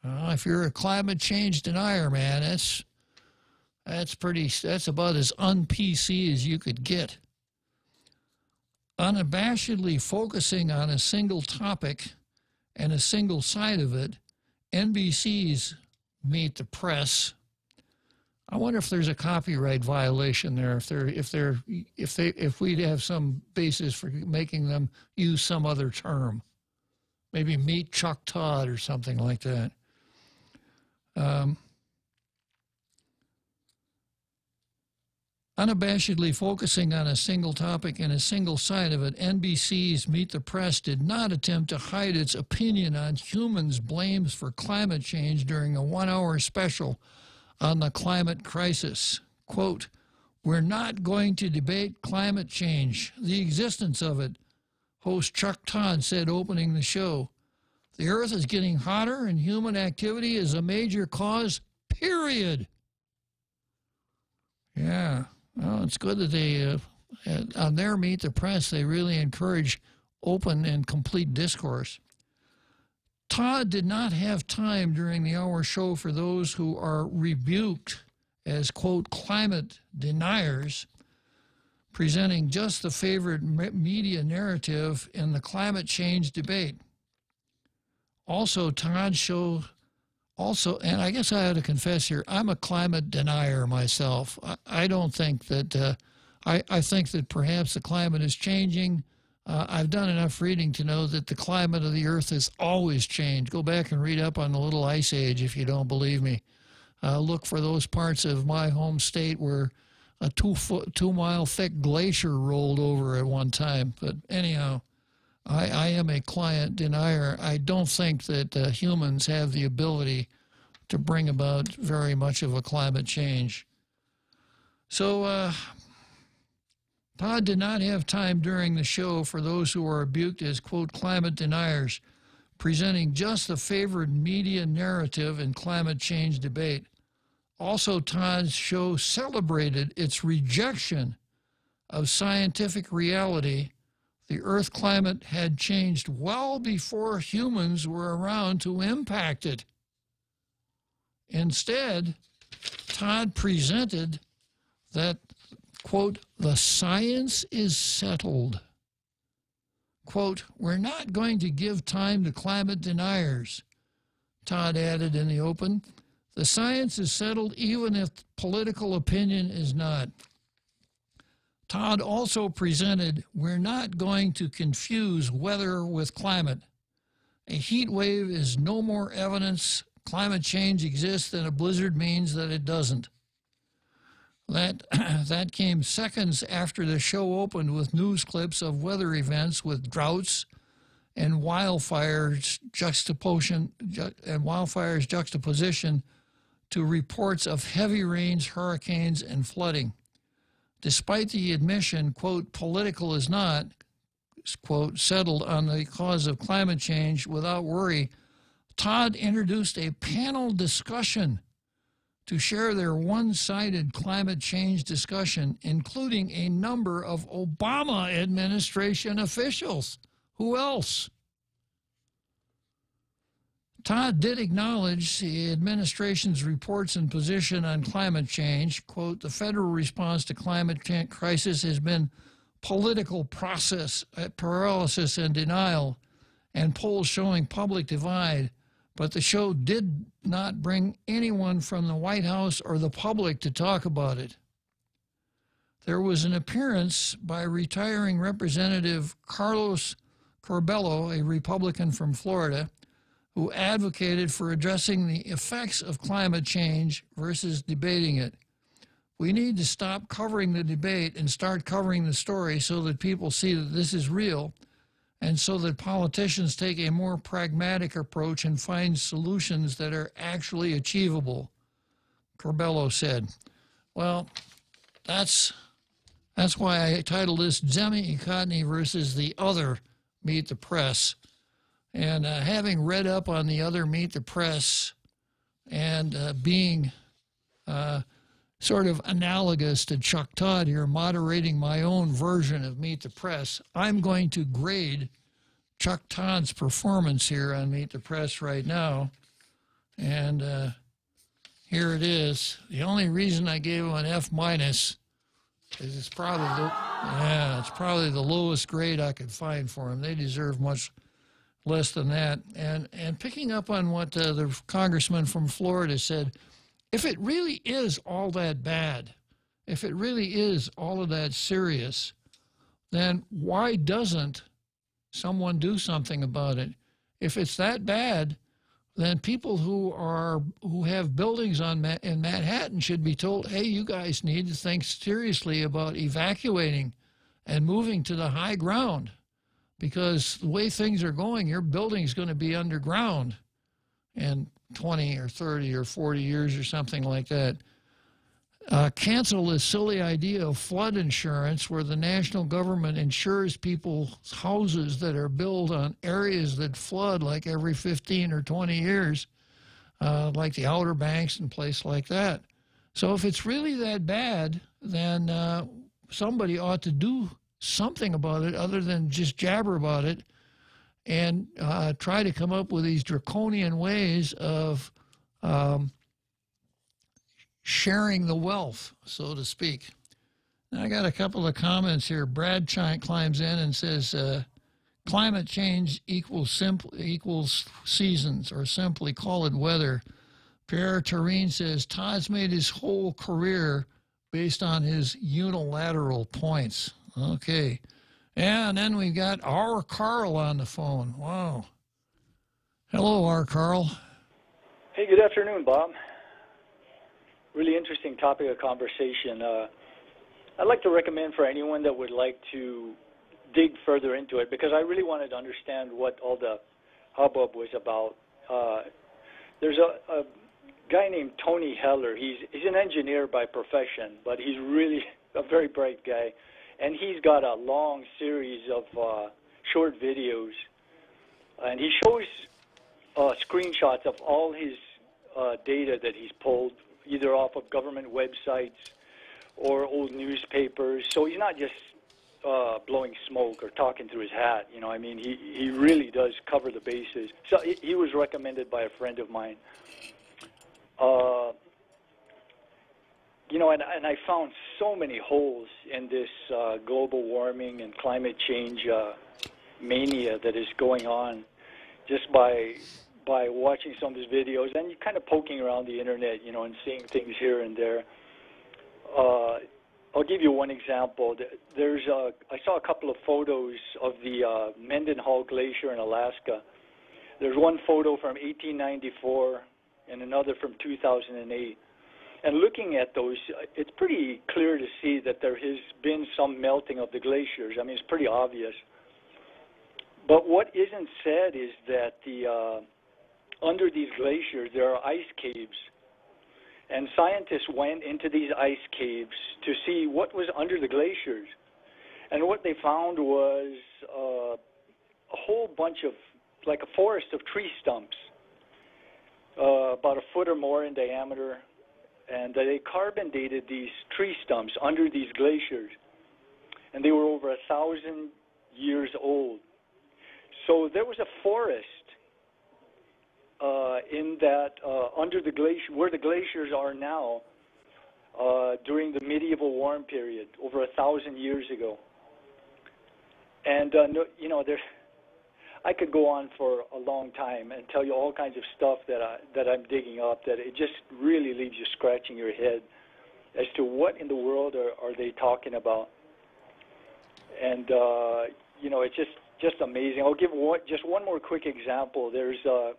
If you're a climate change denier, man, that's about as un-PC as you could get. Unabashedly focusing on a single topic and a single side of it, NBC's Meet the Press. I wonder if there's a copyright violation there. If we'd have some basis for making them use some other term, maybe Meet Chuck Todd or something like that. Unabashedly focusing on a single topic and a single side of it, NBC's Meet the Press did not attempt to hide its opinion on humans' blames for climate change during a one-hour special on the climate crisis. Quote, "We're not going to debate climate change, the existence of it," host Chuck Todd said opening the show. "The Earth is getting hotter and human activity is a major cause, period." Yeah. Well, it's good that they, on their Meet the Press, they really encourage open and complete discourse. Todd did not have time during the hour show for those who are rebuked as, quote, climate deniers, presenting just the favorite media narrative in the climate change debate. Also, Todd's show... and I guess I had to confess here, I'm a climate denier myself. I don't think that, I think that perhaps the climate is changing. I've done enough reading to know that the climate of the Earth has always changed. Go back and read up on the Little Ice Age if you don't believe me. Look for those parts of my home state where a 2-mile thick glacier rolled over at one time. But anyhow, I am a climate denier. I don't think that humans have the ability to bring about very much of a climate change. So Todd did not have time during the show for those who are rebuked as, quote, climate deniers, presenting just the favored media narrative in climate change debate. Also, Todd's show celebrated its rejection of scientific reality. The Earth climate had changed well before humans were around to impact it. Instead, Todd presented that, quote, the science is settled. Quote, we're not going to give time to climate deniers, Todd added in the open. The science is settled even if political opinion is not. Todd also presented, we're not going to confuse weather with climate. A heat wave is no more evidence climate change exists than a blizzard means that it doesn't. That came seconds after the show opened with news clips of weather events with droughts and wildfires juxtaposition to reports of heavy rains, hurricanes, and flooding. Despite the admission, quote, political is not, quote, settled on the cause of climate change without worry, Todd introduced a panel discussion to share their one-sided climate change discussion, including a number of Obama administration officials. Who else? Todd did acknowledge the administration's reports and position on climate change. Quote, the federal response to climate crisis has been political process, paralysis and denial, and polls showing public divide. But the show did not bring anyone from the White House or the public to talk about it. There was an appearance by retiring Representative Carlos Corbello, a Republican from Florida, who advocated for addressing the effects of climate change versus debating it. We need to stop covering the debate and start covering the story so that people see that this is real, and so that politicians take a more pragmatic approach and find solutions that are actually achievable, Corbello said. Well, that's why I titled this Zemi Ikotny versus the other Meet the Press. And having read up on the other Meet the Press and being sort of analogous to Chuck Todd here, moderating my own version of Meet the Press, I'm going to grade Chuck Todd's performance here on Meet the Press right now. And here it is. The only reason I gave him an F- is it's probably the lowest grade I could find for him. They deserve much less than that. And picking up on what the congressman from Florida said, if it really is all that bad, if it really is all of that serious, then why doesn't someone do something about it? If it's that bad, then people who have buildings in Manhattan should be told, hey, you guys need to think seriously about evacuating and moving to the high ground, because the way things are going, your building's going to be underground in 20 or 30 or 40 years or something like that. Cancel this silly idea of flood insurance where the national government insures people's houses that are built on areas that flood like every 15 or 20 years, like the Outer Banks and places like that. So if it's really that bad, then somebody ought to do something about it other than just jabber about it and try to come up with these draconian ways of sharing the wealth, so to speak. Now, I got a couple of comments here. Brad climbs in and says, climate change equals seasons, or simply call it weather. Pierre Turine says, Todd's made his whole career based on his unilateral points. Okay. Yeah, and then we've got our Carl on the phone. Wow. Hello, our Carl. Hey, good afternoon, Bob. Really interesting topic of conversation. I'd like to recommend for anyone that would like to dig further into it, because I really wanted to understand what all the hubbub was about. There's a guy named Tony Heller. He's an engineer by profession, but he's really a very bright guy. And he's got a long series of short videos. And he shows screenshots of all his data that he's pulled, either off of government websites or old newspapers. So he's not just blowing smoke or talking through his hat. You know, I mean, he really does cover the bases. So he was recommended by a friend of mine. You know, and I found so many holes in this global warming and climate change mania that is going on just by watching some of his videos and kind of poking around the internet, you know, and seeing things here and there. I'll give you one example. I saw a couple of photos of the Mendenhall Glacier in Alaska. There's one photo from 1894 and another from 2008. And looking at those, it's pretty clear to see that there has been some melting of the glaciers. I mean, it's pretty obvious. But what isn't said is that under these glaciers, there are ice caves. And scientists went into these ice caves to see what was under the glaciers. And what they found was a whole bunch of, like a forest of tree stumps, about a foot or more in diameter. And they carbon dated these tree stumps under these glaciers. And they were over 1,000 years old. So there was a forest in that under the glacier, where the glaciers are now, during the medieval warm period, over 1,000 years ago. And you know, I could go on for a long time and tell you all kinds of stuff that I'm digging up that it just really leaves you scratching your head as to what in the world are they talking about. And you know, it's just amazing. I'll give just one more quick example. There's a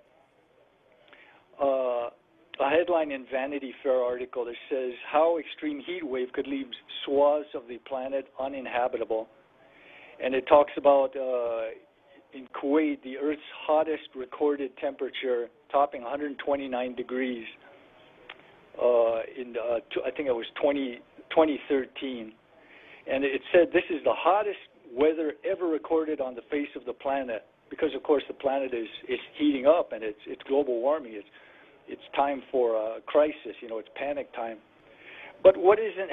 headline in Vanity Fair article that says how extreme heat wave could leave swaths of the planet uninhabitable. And it talks about in Kuwait, the Earth's hottest recorded temperature topping 129 degrees in I think it was 2013. And it said this is the hottest weather ever recorded on the face of the planet, because of course the planet is heating up and it's global warming. It's time for a crisis, you know, it's panic time. But what isn't,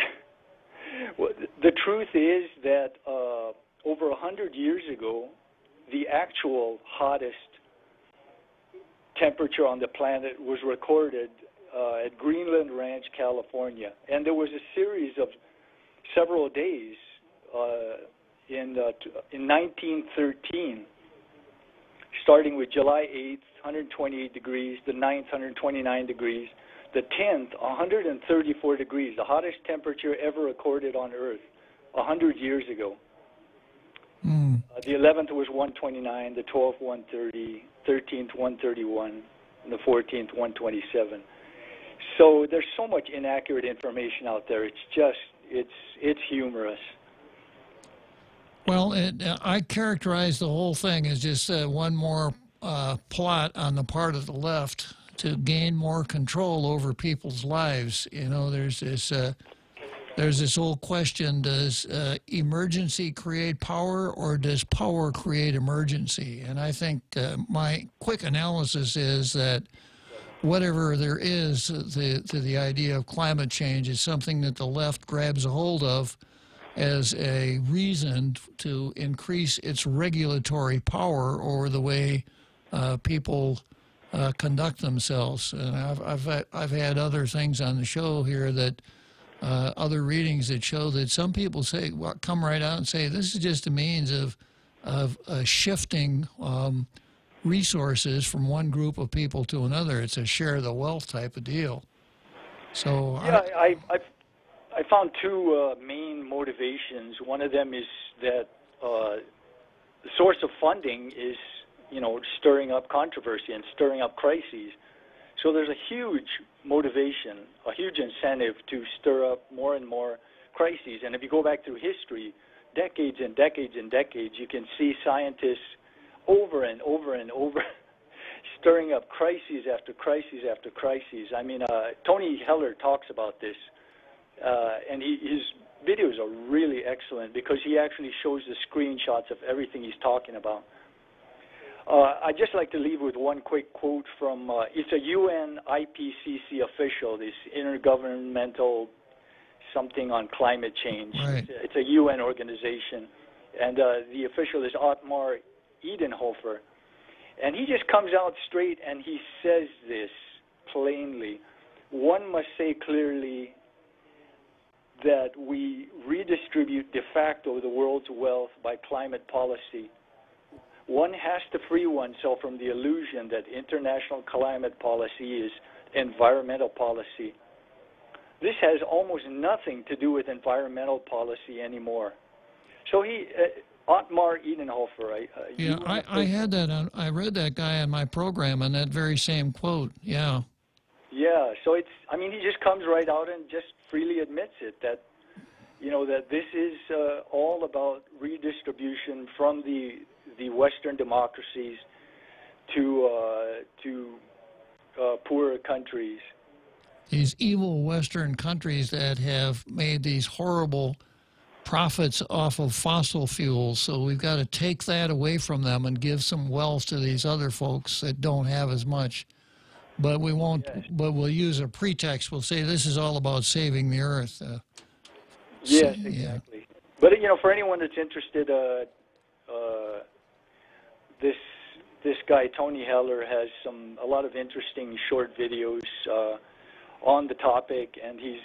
the truth is that over 100 years ago, the actual hottest temperature on the planet was recorded at Greenland Ranch, California. And there was a series of several days in 1913, starting with July 8th, 128 degrees, the 9th, 129 degrees, the 10th, 134 degrees, the hottest temperature ever recorded on Earth 100 years ago. The 11th was 129, the 12th 130, 13th 131, and the 14th 127. So there's so much inaccurate information out there. It's just, it's humorous. Well, I characterize the whole thing as just one more plot on the part of the left to gain more control over people's lives. You know, there's this whole question, does emergency create power, or does power create emergency? And I think my quick analysis is that whatever there is to the idea of climate change is something that the left grabs a hold of as a reason to increase its regulatory power over the way people conduct themselves. And I've had other things on the show here that other readings that show that some people say, well, come right out and say this is just a means of shifting resources from one group of people to another. It's a share the wealth type of deal. So yeah, I found two main motivations. One of them is that the source of funding is, stirring up controversy and stirring up crises. So there's a huge motivation, a huge incentive to stir up more and more crises. And if you go back through history, decades and decades and decades, you can see scientists over and over and over stirring up crises after crises after crises. I mean, Tony Heller talks about this, and his videos are really excellent because he actually shows the screenshots of everything he's talking about. I'd just like to leave with one quick quote from, it's a UN IPCC official, this intergovernmental something on climate change. Right. It's a UN organization, and the official is Otmar Edenhofer. And he just comes out straight and he says this plainly. One must say clearly that we redistribute de facto the world's wealth by climate policy. One has to free oneself from the illusion that international climate policy is environmental policy. This has almost nothing to do with environmental policy anymore. So Otmar Edenhofer. I had that. I read that guy on my program on that very same quote. Yeah. Yeah. So he just comes right out and just freely admits it that, that this is all about redistribution from the Western democracies to poorer countries. These evil Western countries that have made these horrible profits off of fossil fuels, so we've got to take that away from them and give some wealth to these other folks that don't have as much. But we won't. Yes. But we'll use a pretext. We'll say this is all about saving the earth. Yes, exactly. Yeah. But for anyone that's interested, this guy Tony Heller has a lot of interesting short videos on the topic, and he's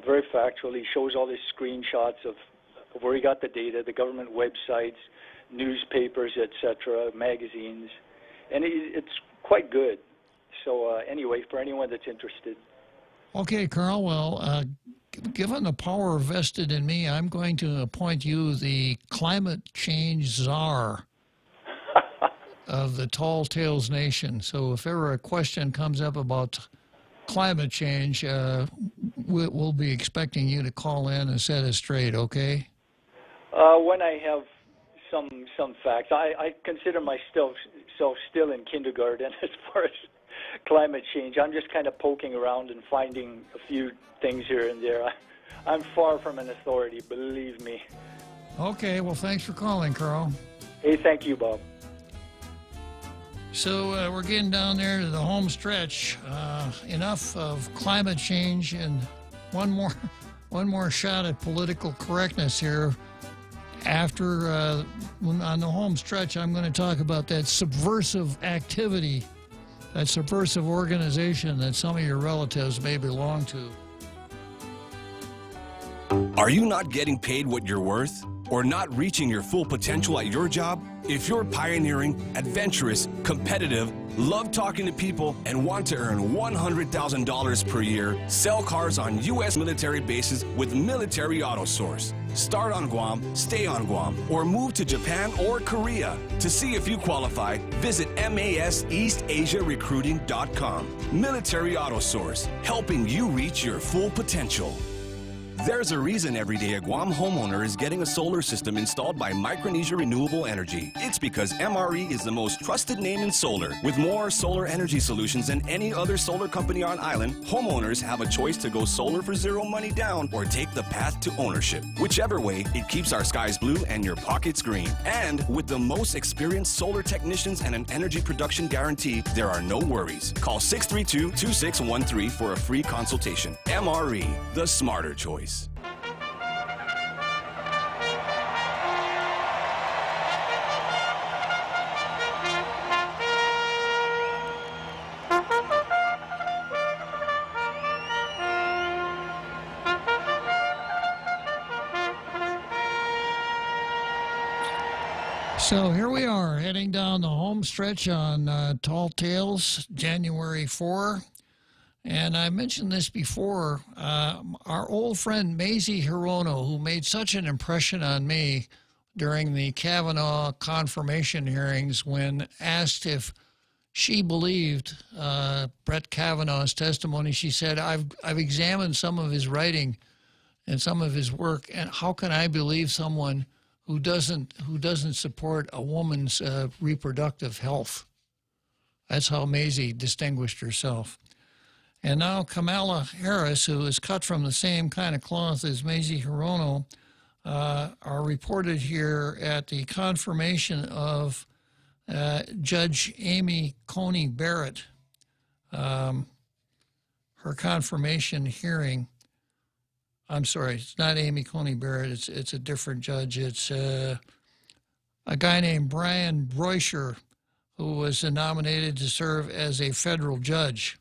very factual. He shows all these screenshots of where he got the data, the government websites, newspapers, etc., magazines, and it's quite good. So anyway, for anyone that's interested. Okay, Carl. Well, given the power vested in me, I'm going to appoint you the climate change czar of the Tall Tales Nation. So if ever a question comes up about climate change, we'll be expecting you to call in and set it straight, okay? When I have some facts. I consider myself still in kindergarten as far as climate change. I'm just kind of poking around and finding a few things here and there. I'm far from an authority, believe me. Okay, well, thanks for calling, Carl. Hey, thank you, Bob. So we're getting down there to the home stretch. Enough of climate change, and one more shot at political correctness here. After on the home stretch, I'm going to talk about that subversive activity, that subversive organization that some of your relatives may belong to. Are you not getting paid what you're worth? Or not reaching your full potential at your job? If you're pioneering, adventurous, competitive, love talking to people, and want to earn $100,000 per year, sell cars on U.S. military bases with Military Auto Source. Start on Guam, stay on Guam, or move to Japan or Korea. To see if you qualify, visit MASEastasiarecruiting.com. Military Auto Source, helping you reach your full potential. There's a reason every day a Guam homeowner is getting a solar system installed by Micronesia Renewable Energy. It's because MRE is the most trusted name in solar. With more solar energy solutions than any other solar company on island, homeowners have a choice to go solar for zero money down or take the path to ownership. Whichever way, it keeps our skies blue and your pockets green. And with the most experienced solar technicians and an energy production guarantee, there are no worries. Call 632-2613 for a free consultation. MRE, the smarter choice. So here we are, heading down the home stretch on Tall Tales, January 4. And I mentioned this before, our old friend Maisie Hirono, who made such an impression on me, during the Kavanaugh confirmation hearings when asked if she believed Brett Kavanaugh's testimony. She said, I've examined some of his writing and some of his work, and how can I believe someone who doesn't support a woman's reproductive health? That's how Mazie distinguished herself. And now Kamala Harris, who is cut from the same kind of cloth as Mazie Hirono, are reported here at the confirmation of Judge Amy Coney Barrett, her confirmation hearing. I'm sorry, it's not Amy Coney Barrett. It's a different judge. It's a guy named Brian Broisher, who was nominated to serve as a federal judge.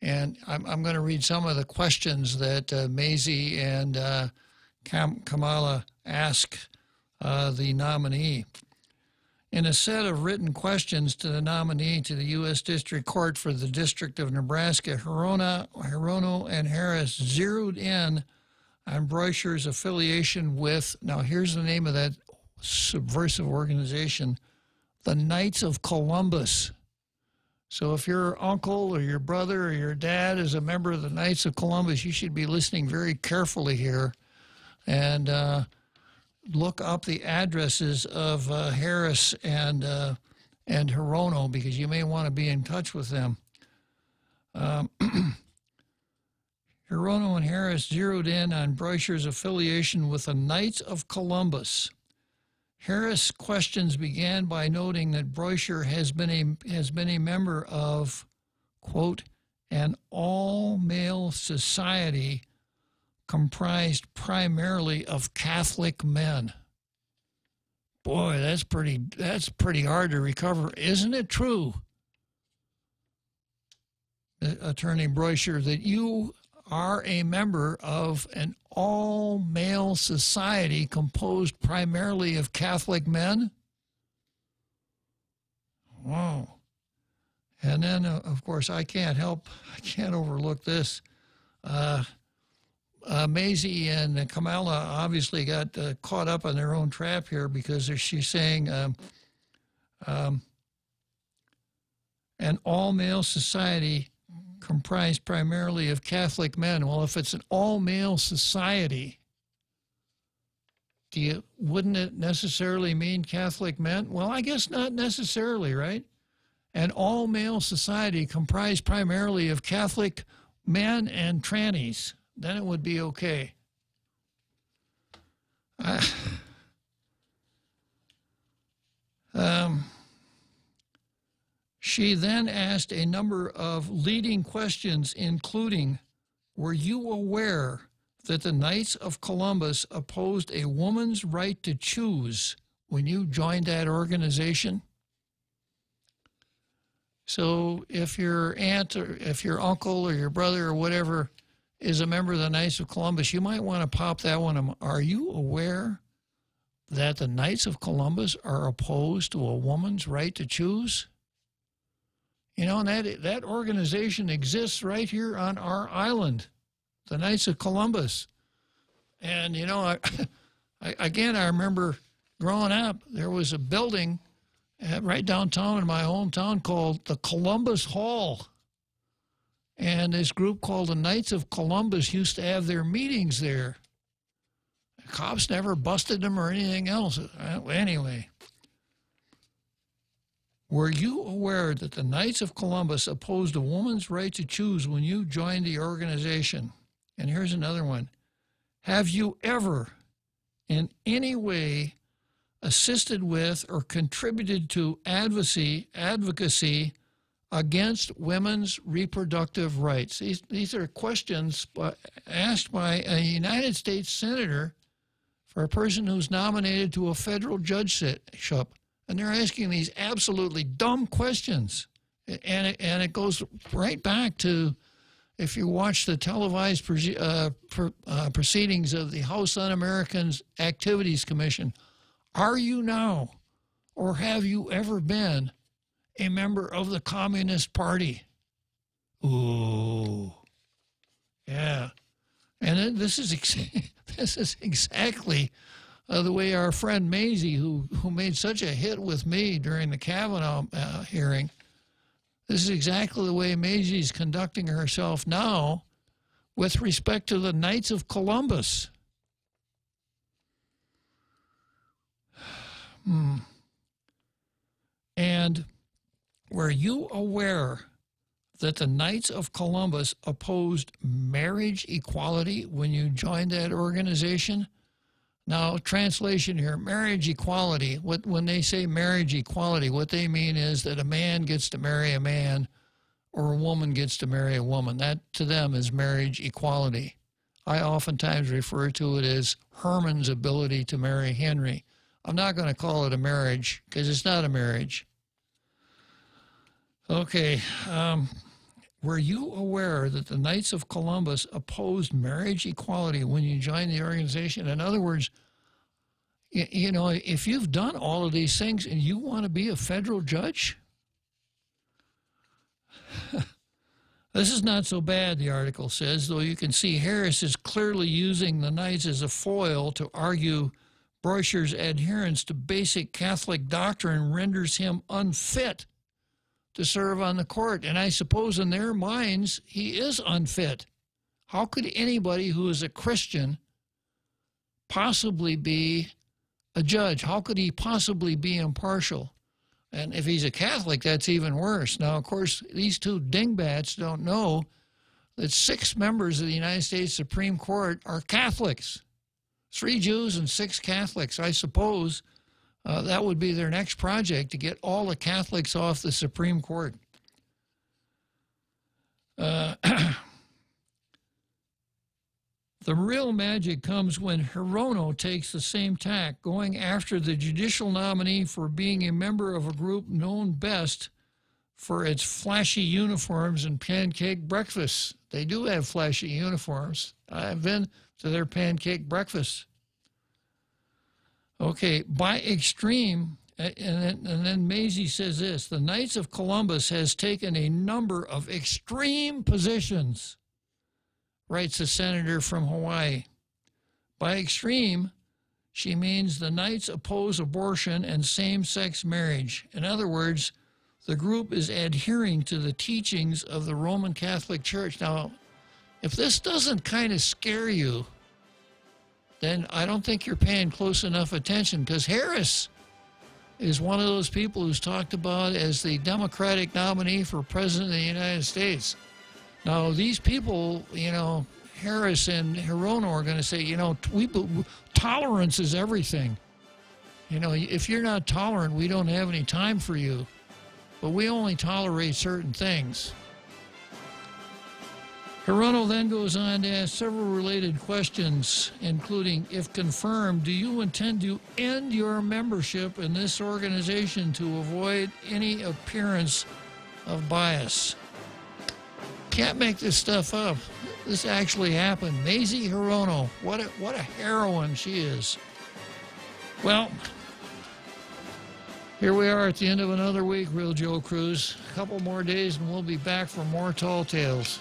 And I'm going to read some of the questions that Mazie and Kamala ask the nominee. In a set of written questions to the nominee to the U.S. District Court for the District of Nebraska, Hirono and Harris zeroed in on Broisher's affiliation with, now here's the name of that subversive organization, the Knights of Columbus. So if your uncle or your brother or your dad is a member of the Knights of Columbus, you should be listening very carefully here and look up the addresses of Harris and Hirono, because you may want to be in touch with them. Hirono and Harris zeroed in on Broisher's affiliation with the Knights of Columbus. Harris' questions began by noting that Broisher has been a member of, quote, an all-male society comprised primarily of Catholic men. Boy, that's pretty hard to recover. Isn't it true, Attorney Broisher, that you are a member of an all-male society composed primarily of Catholic men? Wow. And then, of course, I can't overlook this. Mazie and Kamala obviously got caught up on their own trap here, because she's saying an all-male society comprised primarily of Catholic men. Well, if it's an all-male society, wouldn't it necessarily mean Catholic men? Well, I guess not necessarily, right? An all-male society comprised primarily of Catholic men and trannies. Then it would be okay. She then asked a number of leading questions, including, were you aware that the Knights of Columbus opposed a woman's right to choose when you joined that organization? So if your aunt or if your uncle or your brother or whatever is a member of the Knights of Columbus, you might want to pop that one. Are you aware that the Knights of Columbus are opposed to a woman's right to choose? You know, and that organization exists right here on our island, the Knights of Columbus. And, you know, I remember growing up, there was a building right downtown in my hometown called the Columbus Hall. And this group called the Knights of Columbus used to have their meetings there. The cops never busted them or anything else. Anyway. Were you aware that the Knights of Columbus opposed a woman's right to choose when you joined the organization? And here's another one. Have you ever, in any way, assisted with or contributed to advocacy against women's reproductive rights? These are questions asked by a United States senator for a person who's nominated to a federal judgeship. And they're asking these absolutely dumb questions. And it goes right back to, if you watch the televised proceedings of the House Un-American Activities Commission, are you now, or have you ever been, a member of the Communist Party? Ooh. Yeah. And this is exactly the way our friend Maisie, who made such a hit with me during the Kavanaugh hearing, this is exactly the way Maisie's conducting herself now with respect to the Knights of Columbus. And were you aware that the Knights of Columbus opposed marriage equality when you joined that organization? Now, translation here, marriage equality, when they say marriage equality, what they mean is that a man gets to marry a man or a woman gets to marry a woman. That, to them, is marriage equality. I oftentimes refer to it as Herman's ability to marry Henry. I'm not going to call it a marriage because it's not a marriage. Okay, were you aware that the Knights of Columbus opposed marriage equality when you joined the organization? In other words, you know, if you've done all of these things and you want to be a federal judge, this is not so bad, the article says, though you can see Harris is clearly using the Knights as a foil to argue Broicher's adherence to basic Catholic doctrine renders him unfit to serve on the court. And I suppose in their minds, he is unfit. How could anybody who is a Christian possibly be a judge? How could he possibly be impartial? And if he's a Catholic, that's even worse. Now, of course, these two dingbats don't know that 6 members of the United States Supreme Court are Catholics. 3 Jews and 6 Catholics. I suppose that would be their next project, to get all the Catholics off the Supreme Court. The real magic comes when Hirono takes the same tack, going after the judicial nominee for being a member of a group known best for its flashy uniforms and pancake breakfasts. They do have flashy uniforms. I've been to their pancake breakfasts. Okay, by extreme, and then Maisie says this, the Knights of Columbus has taken a number of extreme positions, writes a senator from Hawaii. By extreme, she means the Knights oppose abortion and same-sex marriage. In other words, the group is adhering to the teachings of the Roman Catholic Church. Now, if this doesn't kind of scare you, then I don't think you're paying close enough attention, because Harris is one of those people who's talked about as the Democratic nominee for President of the United States. Now, these people, you know, Harris and Hirono are going to say, you know, tolerance is everything. You know, if you're not tolerant, we don't have any time for you. But we only tolerate certain things. Hirono then goes on to ask several related questions, including, if confirmed, do you intend to end your membership in this organization to avoid any appearance of bias? Can't make this stuff up. This actually happened. Maisie Hirono, what a heroine she is. Well, here we are at the end of another week, Real Joe Cruz. A couple more days and we'll be back for more Tall Tales.